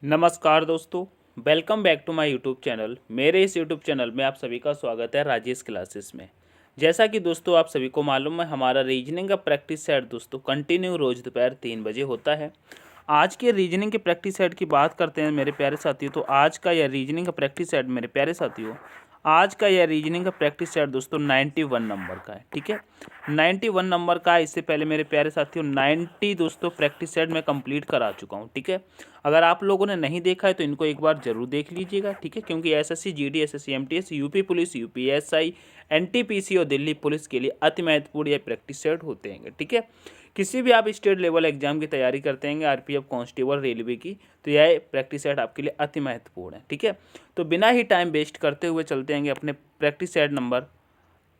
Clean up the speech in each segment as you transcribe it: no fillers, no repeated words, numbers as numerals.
नमस्कार दोस्तों, welcome back to my YouTube channel. मेरे इस यूट्यूब चैनल में आप सभी का स्वागत है राजेश क्लासेस में। जैसा कि दोस्तों आप सभी को मालूम है, हमारा रीजनिंग का प्रैक्टिस सेट दोस्तों कंटिन्यू रोज़ दोपहर 3 बजे होता है। आज के रीजनिंग के प्रैक्टिस सेट की बात करते हैं मेरे प्यारे साथियों। तो आज का यह रीजनिंग का प्रैक्टिस सेट मेरे प्यारे साथियों, आज का यह रीजनिंग का प्रैक्टिस सेट दोस्तों 91 नंबर का है। ठीक है, 91 नंबर का है। इससे पहले मेरे प्यारे साथियों 90 दोस्तों प्रैक्टिस सेट मैं कंप्लीट करा चुका हूँ। ठीक है, अगर आप लोगों ने नहीं देखा है तो इनको एक बार जरूर देख लीजिएगा। ठीक है, क्योंकि SSC, GD, SSC, MTS, UP police, UPSI, NTPC और दिल्ली पुलिस के लिए अति महत्वपूर्ण ये प्रैक्टिस सेट होते हैं। ठीक है, किसी भी आप स्टेट लेवल एग्जाम की तैयारी करते हैं, आरपीएफ, कांस्टेबल, रेलवे की, तो यह प्रैक्टिस सेट आपके लिए अति महत्वपूर्ण है। ठीक है, तो बिना ही टाइम वेस्ट करते हुए चलते हैं अपने प्रैक्टिस सेट नंबर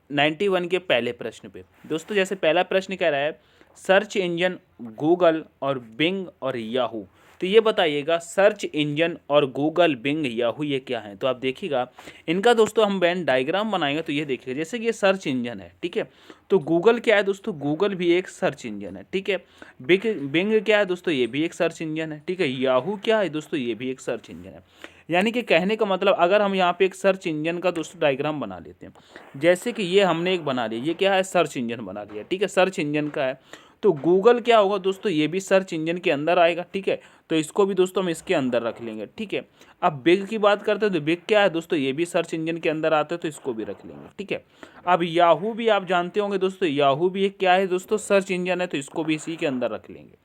91 के पहले प्रश्न पे। दोस्तों जैसे पहला प्रश्न कह रहा है, सर्च इंजन गूगल और बिंग और याहू, तो ये बताइएगा सर्च इंजन और गूगल, बिंग, याहू ये क्या है। तो आप देखिएगा इनका दोस्तों हम वेन डायग्राम बनाएंगे तो ये देखिएगा, जैसे कि ये सर्च इंजन है। ठीक है, तो गूगल क्या है दोस्तों, गूगल भी एक सर्च इंजन है। ठीक है, बिंग क्या है दोस्तों, ये भी एक सर्च इंजन है। ठीक है, याहू क्या है दोस्तों, ये भी एक सर्च इंजन है। यानी कि कहने का मतलब, अगर हम यहाँ पे एक सर्च इंजन का दोस्तों डायग्राम बना लेते हैं, जैसे कि ये हमने एक बना लिया, ये क्या है, सर्च इंजन बना लिया। ठीक है, सर्च इंजन का है, तो गूगल क्या होगा दोस्तों, ये भी सर्च इंजन के अंदर आएगा। ठीक है, तो इसको भी दोस्तों हम इसके अंदर रख लेंगे। ठीक है, अब बिग की बात करते हैं तो बिग क्या है दोस्तों, ये भी सर्च इंजन के अंदर आता है, तो इसको भी रख लेंगे। ठीक है, अब याहू भी आप जानते होंगे दोस्तों, याहू भी एक क्या है दोस्तों, सर्च इंजन है, तो इसको भी इसी के अंदर रख लेंगे।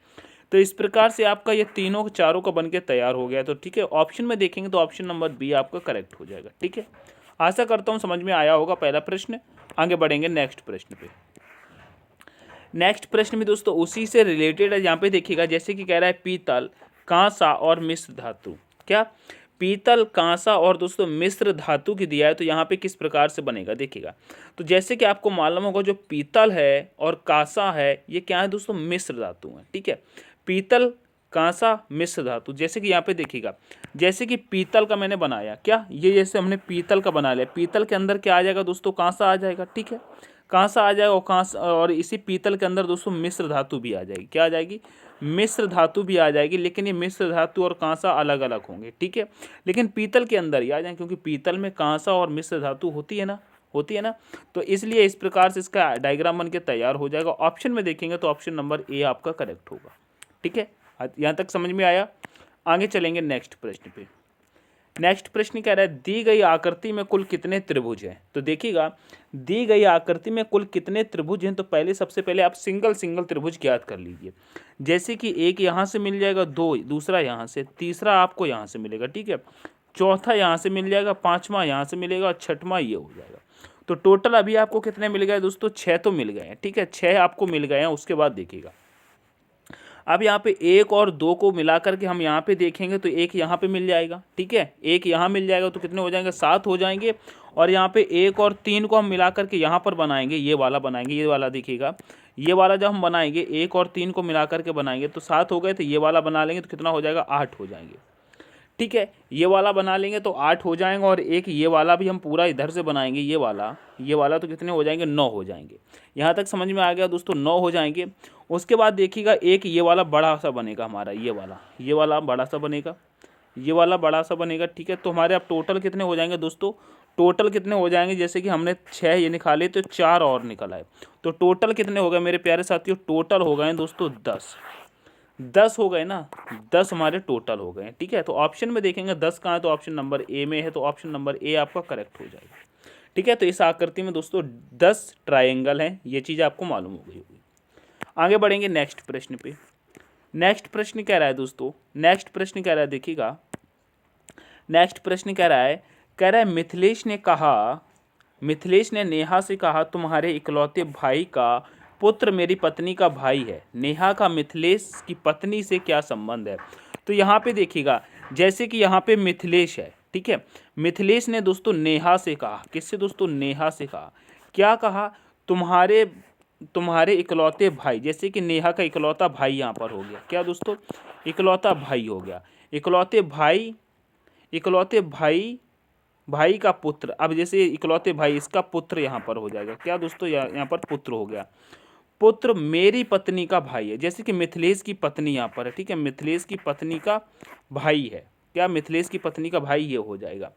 तो इस प्रकार से आपका ये तीनों चारों का बन के तैयार हो गया। तो ठीक है, ऑप्शन में देखेंगे तो ऑप्शन नंबर बी आपका करेक्ट हो जाएगा। ठीक है, आशा करता हूँ समझ में आया होगा पहला प्रश्न। आगे बढ़ेंगे नेक्स्ट प्रश्न पे। नेक्स्ट प्रश्न भी दोस्तों उसी से रिलेटेड है। यहाँ पे देखिएगा, जैसे कि कह रहा है पीतल, कांसा और मिश्र धातु, क्या पीतल, कांसा और दोस्तों मिश्र धातु की दिया है, तो यहाँ पे किस प्रकार से बनेगा देखिएगा। तो जैसे कि आपको मालूम होगा, जो पीतल है और कांसा है ये क्या है दोस्तों, मिश्र धातु है। ठीक है, पीतल, कांसा, मिश्र धातु। जैसे कि यहाँ पे देखिएगा, जैसे कि पीतल का मैंने बनाया, क्या ये जैसे हमने पीतल का बना लिया, पीतल के अंदर क्या आ जाएगा दोस्तों, कांसा आ जाएगा। ठीक है, कांसा आ जाएगा, और कांसा और इसी पीतल के अंदर दोस्तों मिश्र धातु भी आ जाएगी। क्या आ जाएगी, मिश्र धातु भी आ जाएगी, लेकिन ये मिश्र धातु और कांसा अलग अलग होंगे। ठीक है, लेकिन पीतल के अंदर ही आ जाएंगे, क्योंकि पीतल में कांसा और मिश्र धातु होती है ना, तो इसलिए इस प्रकार से इसका डायग्राम बन के तैयार हो जाएगा। ऑप्शन में देखेंगे तो ऑप्शन नंबर ए आपका करेक्ट होगा। ठीक है, यहाँ तक समझ में आया। आगे चलेंगे नेक्स्ट प्रश्न पे। नेक्स्ट प्रश्न कह रहा है, दी गई आकृति में कुल कितने त्रिभुज हैं। तो देखिएगा, दी गई आकृति में कुल कितने त्रिभुज हैं, तो पहले सबसे पहले आप सिंगल सिंगल त्रिभुज ज्ञात कर लीजिए। जैसे कि एक यहाँ से मिल जाएगा, दो दूसरा यहाँ से, तीसरा आपको यहाँ से मिलेगा। ठीक है, चौथा यहाँ से मिल जाएगा, पाँचवा यहाँ से मिलेगा और छठवां ये हो जाएगा। तो टोटल अभी आपको कितने मिल गए दोस्तों, 6 तो मिल गए हैं। ठीक है, 6 आपको मिल गए हैं। उसके बाद देखिएगा, अब यहाँ पे एक और दो को मिला करके हम यहाँ पे देखेंगे तो एक यहाँ पे मिल जाएगा। ठीक है, एक यहाँ मिल जाएगा, तो कितने हो जाएंगे, 7 हो जाएंगे। और यहाँ पे एक और 3 को हम मिला करके यहाँ पर बनाएंगे, ये वाला बनाएंगे, ये वाला देखिएगा, ये वाला जब हम बनाएंगे, एक और 3 को मिला करके बनाएंगे तो 7 हो गए। तो ये वाला बना लेंगे तो कितना हो जाएगा, 8 हो जाएंगे। ठीक है, ये वाला बना लेंगे तो 8 हो जाएंगे, और एक ये वाला भी हम पूरा इधर से बनाएंगे, ये वाला तो कितने हो जाएंगे, 9 हो जाएंगे। यहाँ तक समझ में आ गया दोस्तों, 9 हो जाएंगे। उसके बाद देखिएगा, एक ये वाला बड़ा सा बनेगा हमारा, ये वाला बड़ा सा बनेगा, ये वाला बड़ा सा बनेगा। ठीक है, तो हमारे अब टोटल कितने हो जाएंगे दोस्तों, टोटल कितने हो जाएंगे, जैसे कि हमने 6 ये निकाले तो 4 और निकल आए, तो टोटल कितने हो गए मेरे प्यारे साथियों, टोटल हो गए दोस्तों 10 हो गए ना, 10 हमारे टोटल हो गए। ठीक है, तो ऑप्शन में देखेंगे 10 कहाँ है, तो ऑप्शन नंबर ए में है, तो ऑप्शन नंबर ए आपका करेक्ट हो जाएगा। ठीक है, तो इस आकृति में दोस्तों 10 ट्रायंगल हैं, ये चीज़ आपको मालूम हो गई होगी। आगे बढ़ेंगे नेक्स्ट प्रश्न पे। नेक्स्ट प्रश्न कह रहा है दोस्तों, नेक्स्ट प्रश्न कह रहा है देखिएगा, नेक्स्ट प्रश्न कह रहा है मिथिलेश ने नेहा से कहा, तुम्हारे इकलौते भाई का पुत्र मेरी पत्नी का भाई है। नेहा का मिथिलेश की पत्नी से क्या संबंध है। तो यहाँ पे देखिएगा, जैसे कि यहाँ पे मिथिलेश है। ठीक है, मिथिलेश ने दोस्तों नेहा से कहा, किससे दोस्तों, नेहा से कहा, क्या कहा, तुम्हारे इकलौते भाई, जैसे कि नेहा का इकलौता भाई यहाँ पर हो गया, क्या दोस्तों, इकलौता भाई हो गया, इकलौते भाई का पुत्र। अब जैसे इकलौते भाई, इसका पुत्र यहाँ पर हो जाएगा, क्या दोस्तों, यहाँ पर पुत्र हो गया। पुत्र मेरी पत्नी का भाई है। जैसे कि मिथिलेश की पत्नी यहाँ पर है, ठीक है, मिथिलेश की पत्नी का भाई है। क्या? मिथिलेश की पत्नी का भाई, ये हो जाएगा।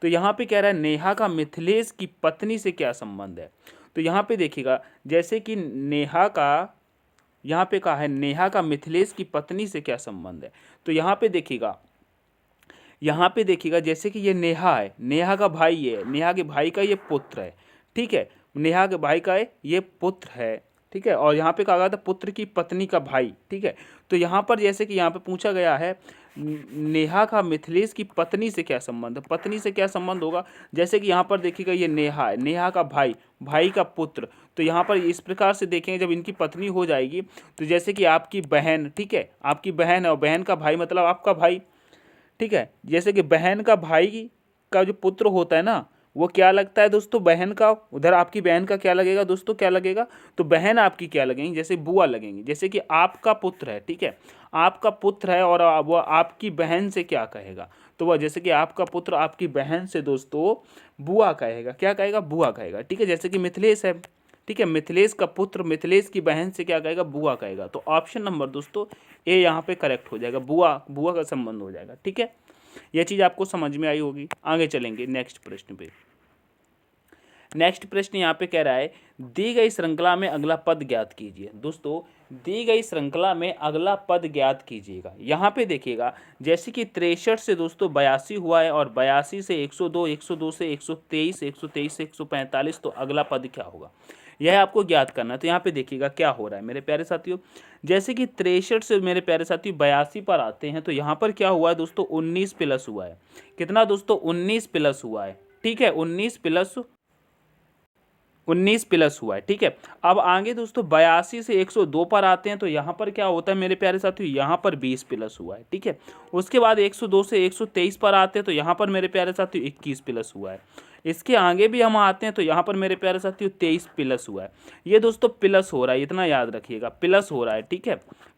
तो यहाँ पे कह रहा है नेहा का मिथिलेश की पत्नी से क्या संबंध है। तो यहाँ पे देखिएगा, जैसे कि नेहा का, यहाँ पे कहा है नेहा का मिथिलेश की पत्नी से क्या संबंध है। तो यहाँ पे देखिएगा, यहाँ पे देखिएगा जैसे कि ये नेहा है, नेहा का भाई है, नेहा के भाई का ये पुत्र है, ठीक है, नेहा के भाई का ये पुत्र है, ठीक है। और यहाँ पे कहा गया था पुत्र की पत्नी का भाई, ठीक है। तो यहाँ पर जैसे कि यहाँ पे पूछा गया है नेहा का मिथिलेश की पत्नी से क्या संबंध है, पत्नी से क्या संबंध होगा। जैसे कि यहाँ पर देखिएगा ये नेहा है, नेहा का भाई, भाई का पुत्र। तो यहाँ पर इस प्रकार से देखेंगे, जब इनकी पत्नी हो जाएगी तो जैसे कि आपकी बहन, ठीक है, आपकी बहन है और बहन का भाई मतलब आपका भाई, ठीक है। जैसे कि बहन का भाई का जो पुत्र होता है ना, वो क्या लगता है दोस्तों, बहन का। उधर आपकी बहन का क्या लगेगा दोस्तों, क्या लगेगा, तो बहन आपकी क्या लगेंगी, जैसे बुआ लगेंगी। जैसे कि आपका पुत्र है, ठीक है, आपका पुत्र है और वो आपकी बहन से क्या कहेगा, तो वह जैसे कि आपका पुत्र आपकी बहन से दोस्तों बुआ कहेगा, क्या कहेगा, बुआ कहेगा, ठीक है। जैसे कि मिथिलेश है, ठीक है, मिथिलेश का पुत्र मिथिलेश की बहन से क्या कहेगा, बुआ कहेगा। तो ऑप्शन नंबर दोस्तों ए यहाँ पे करेक्ट हो जाएगा, बुआ, बुआ का संबंध हो जाएगा, ठीक है। यह चीज़ आपको समझ में आई होगी। आगे चलेंगे नेक्स्ट प्रश्न पे। नेक्स्ट प्रश्न यहाँ पे कह रहा है दी गई श्रृंखला में अगला पद ज्ञात कीजिए। दोस्तों दी गई श्रृंखला में अगला पद ज्ञात कीजिएगा। यहाँ पे देखिएगा जैसे कि 63 से दोस्तों 82 हुआ है और 82 से 102, 102 से 123, 123 से 145, तो अगला पद क्या होगा, यह आपको ज्ञात करना है। तो यहाँ पे देखिएगा क्या हो रहा है मेरे प्यारे साथियों, जैसे कि 63 से मेरे प्यारे साथियों 82 पर आते हैं, तो यहाँ पर क्या हुआ है दोस्तों, 19 प्लस हुआ है। कितना दोस्तों, 19 प्लस हुआ है, ठीक है, 19 प्लस हुआ है, ठीक है। अब आगे दोस्तों 82 से 102 पर आते हैं, तो यहाँ पर क्या होता है मेरे प्यारे साथियों, यहाँ पर 20 प्लस हुआ है, ठीक है। उसके बाद 102 से 123 पर आते हैं, तो यहाँ पर मेरे प्यारे साथियों 21 प्लस हुआ है। इसके आगे भी हम आते हैं, तो यहाँ पर मेरे प्यारे साथियों 23 प्लस हुआ है। ये दोस्तों प्लस हो रहा है, इतना याद रखिएगा, प्लस हो रहा है, ठीक है,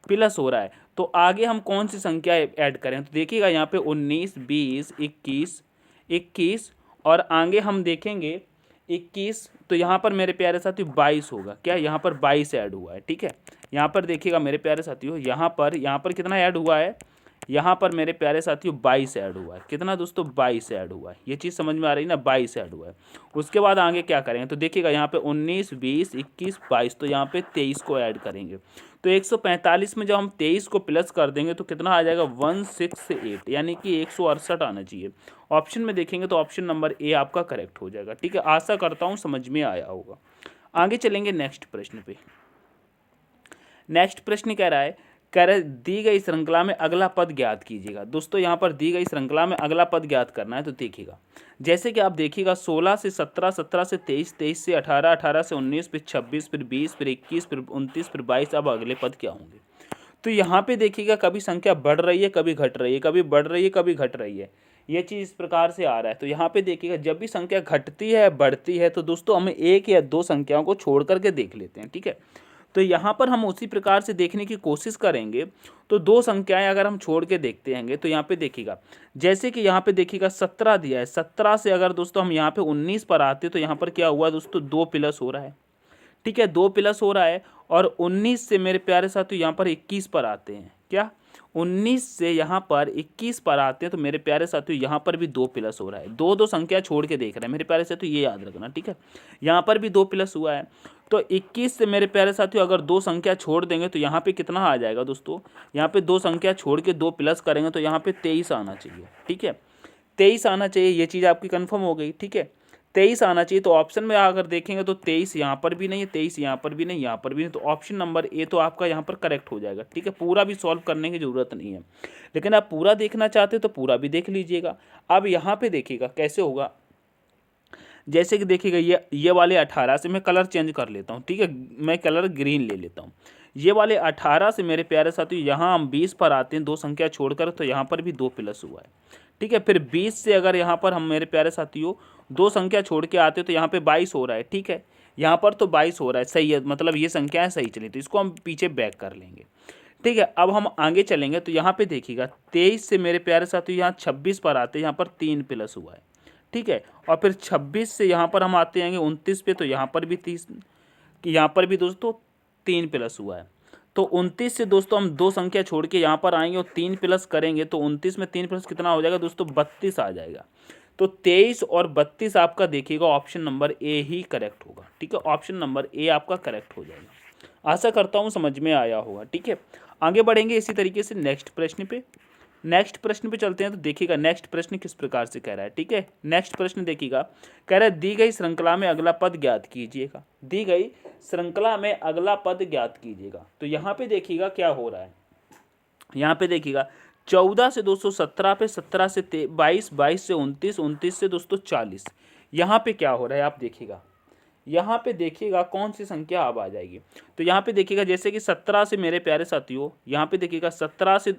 प्लस हो रहा है। तो आगे हम कौन सी संख्या ऐड करें, तो देखिएगा यहाँ पे 19, 20, 21 और आगे हम देखेंगे 21, तो यहाँ पर मेरे प्यारे साथियों 22 होगा। क्या, यहाँ पर 22 ऐड हुआ है, ठीक है। यहाँ पर देखिएगा मेरे प्यारे साथियों, यहाँ पर कितना ऐड हुआ है, यहाँ पर मेरे प्यारे साथियों 22 ऐड हुआ है। कितना दोस्तों, 22 ऐड हुआ है। ये चीज़ समझ में आ रही है ना, 22 ऐड हुआ है। उसके बाद आगे क्या करेंगे, तो देखिएगा यहाँ पे 19, 20, 21, 22, तो यहाँ पे 23 को ऐड करेंगे। तो 145 में जब हम 23 को प्लस कर देंगे तो कितना आ जाएगा, 168, यानी कि 168 आना चाहिए। ऑप्शन में देखेंगे तो ऑप्शन नंबर ए आपका करेक्ट हो जाएगा, ठीक है। आशा करता हूँ समझ में आया होगा। आगे चलेंगे नेक्स्ट प्रश्न पे। नेक्स्ट प्रश्न कह रहा है दी गई श्रृंखला में अगला पद ज्ञात कीजिएगा। दोस्तों यहाँ पर दी गई श्रृंखला में अगला पद ज्ञात करना है, तो देखिएगा जैसे कि आप देखिएगा 16 से 17, 17 से 23, 23 से 18, 18 से 19, फिर 26, फिर 20, फिर 21, फिर 29, फिर 22। अब अगले पद क्या होंगे, तो यहाँ पे देखिएगा कभी संख्या बढ़ रही है, कभी घट रही है, कभी बढ़ रही है, कभी घट रही है। ये चीज़ इस प्रकार से आ रहा है। तो यहाँ पे देखिएगा जब भी संख्या घटती है, बढ़ती है, तो दोस्तों हमें एक या दो संख्याओं को छोड़ करके देख लेते हैं, ठीक है। तो यहाँ पर हम उसी प्रकार से देखने की कोशिश करेंगे। तो दो संख्याएं अगर हम छोड़ के देखते हैं, तो यहाँ पे देखिएगा जैसे कि यहाँ पे देखिएगा 17 दिया है, 17 से अगर दोस्तों हम यहाँ पे 19 पर आते, तो यहाँ पर क्या हुआ दोस्तों, 2 प्लस हो रहा है, ठीक है, 2 प्लस हो रहा है। और 19 से मेरे प्यारे साथियों यहाँ पर 21 पर आते हैं, क्या, 19 से यहाँ पर 21 पर आते हैं, तो मेरे प्यारे साथियों यहाँ पर भी 2 प्लस हो रहा है। दो दो संख्या छोड़ के देख रहे हैं मेरे प्यारे साथियों, ये याद रखना, ठीक है। यहाँ पर भी 2 प्लस हुआ है। तो 21 से मेरे प्यारे साथियों अगर दो संख्या छोड़ देंगे तो यहाँ पे कितना आ जाएगा दोस्तों, यहाँ पे दो संख्या छोड़ के 2 प्लस करेंगे तो यहाँ पे 23 आना चाहिए, ठीक है, 23 आना चाहिए। ये चीज़ आपकी कन्फर्म हो गई, ठीक है, 23 आना चाहिए। तो ऑप्शन में अगर देखेंगे तो 23 यहाँ पर भी नहीं है, 23 यहाँ पर भी नहीं, यहाँ पर भी नहीं, तो ऑप्शन नंबर ए तो आपका यहाँ पर करेक्ट हो जाएगा, ठीक है। पूरा भी सॉल्व करने की ज़रूरत नहीं है, लेकिन आप पूरा देखना चाहते हो तो पूरा भी देख लीजिएगा। अब यहाँ पे देखिएगा कैसे होगा, जैसे कि देखिएगा ये वाले 18 से मैं कलर चेंज कर लेता हूँ, ठीक है, मैं कलर ग्रीन ले लेता हूँ। ये वाले 18 से मेरे प्यारे साथियों यहाँ हम 20 पर आते हैं, दो संख्या छोड़कर, तो यहाँ पर भी 2 प्लस हुआ है, ठीक है। फिर 20 से अगर यहाँ पर हम मेरे प्यारे साथियों दो संख्या छोड़ के आते हैं तो यहाँ पे 22 हो रहा है, ठीक है, यहाँ पर तो 22 हो रहा है, सही है, मतलब ये संख्याएं सही चली, तो इसको हम पीछे बैक कर लेंगे, ठीक है। अब हम आगे चलेंगे तो यहाँ पे देखिएगा 23 से मेरे प्यारे साथियों यहाँ 26 पर आते हैं, यहाँ पर 3 प्लस हुआ है, ठीक है। और फिर 26 से यहाँ पर हम आते हैं 29 पे, तो यहाँ पर भी 30, यहाँ पर भी दोस्तों 3 प्लस हुआ है। तो 29 से दोस्तों हम 2 संख्या छोड़ के यहाँ पर आएंगे और 3 प्लस करेंगे तो 29 में 3 प्लस कितना हो जाएगा दोस्तों, 32 आ जाएगा। तो 23 और 32 आपका देखिएगा option number A he correct होगा। ठीक है, ऑप्शन नंबर ए आपका करेक्ट हो जाएगा। आशा करता हूँ समझ में आया होगा। ठीक है, आगे बढ़ेंगे इसी तरीके से नेक्स्ट प्रश्न पे। नेक्स्ट प्रश्न पे चलते हैं। तो देखिएगा नेक्स्ट प्रश्न किस प्रकार से कह रहा है। ठीक है, नेक्स्ट प्रश्न देखिएगा, कह रहा है दी गई श्रृंखला में अगला पद ज्ञात कीजिएगा। दी गई श्रृंखला में अगला पद ज्ञात कीजिएगा। तो यहाँ पे देखिएगा क्या हो रहा है। यहाँ पे देखिएगा 14 से दोस्तों 17 पे, 17 से 22, 22 से 29, 29 से दोस्तों 40। यहाँ पे क्या हो रहा है आप देखिएगा। यहाँ पे देखिएगा कौन सी संख्या अब आ जाएगी। तो यहाँ पे देखिएगा जैसे कि 17 से मेरे प्यारे साथियों, यहाँ पे देखिएगा 14 से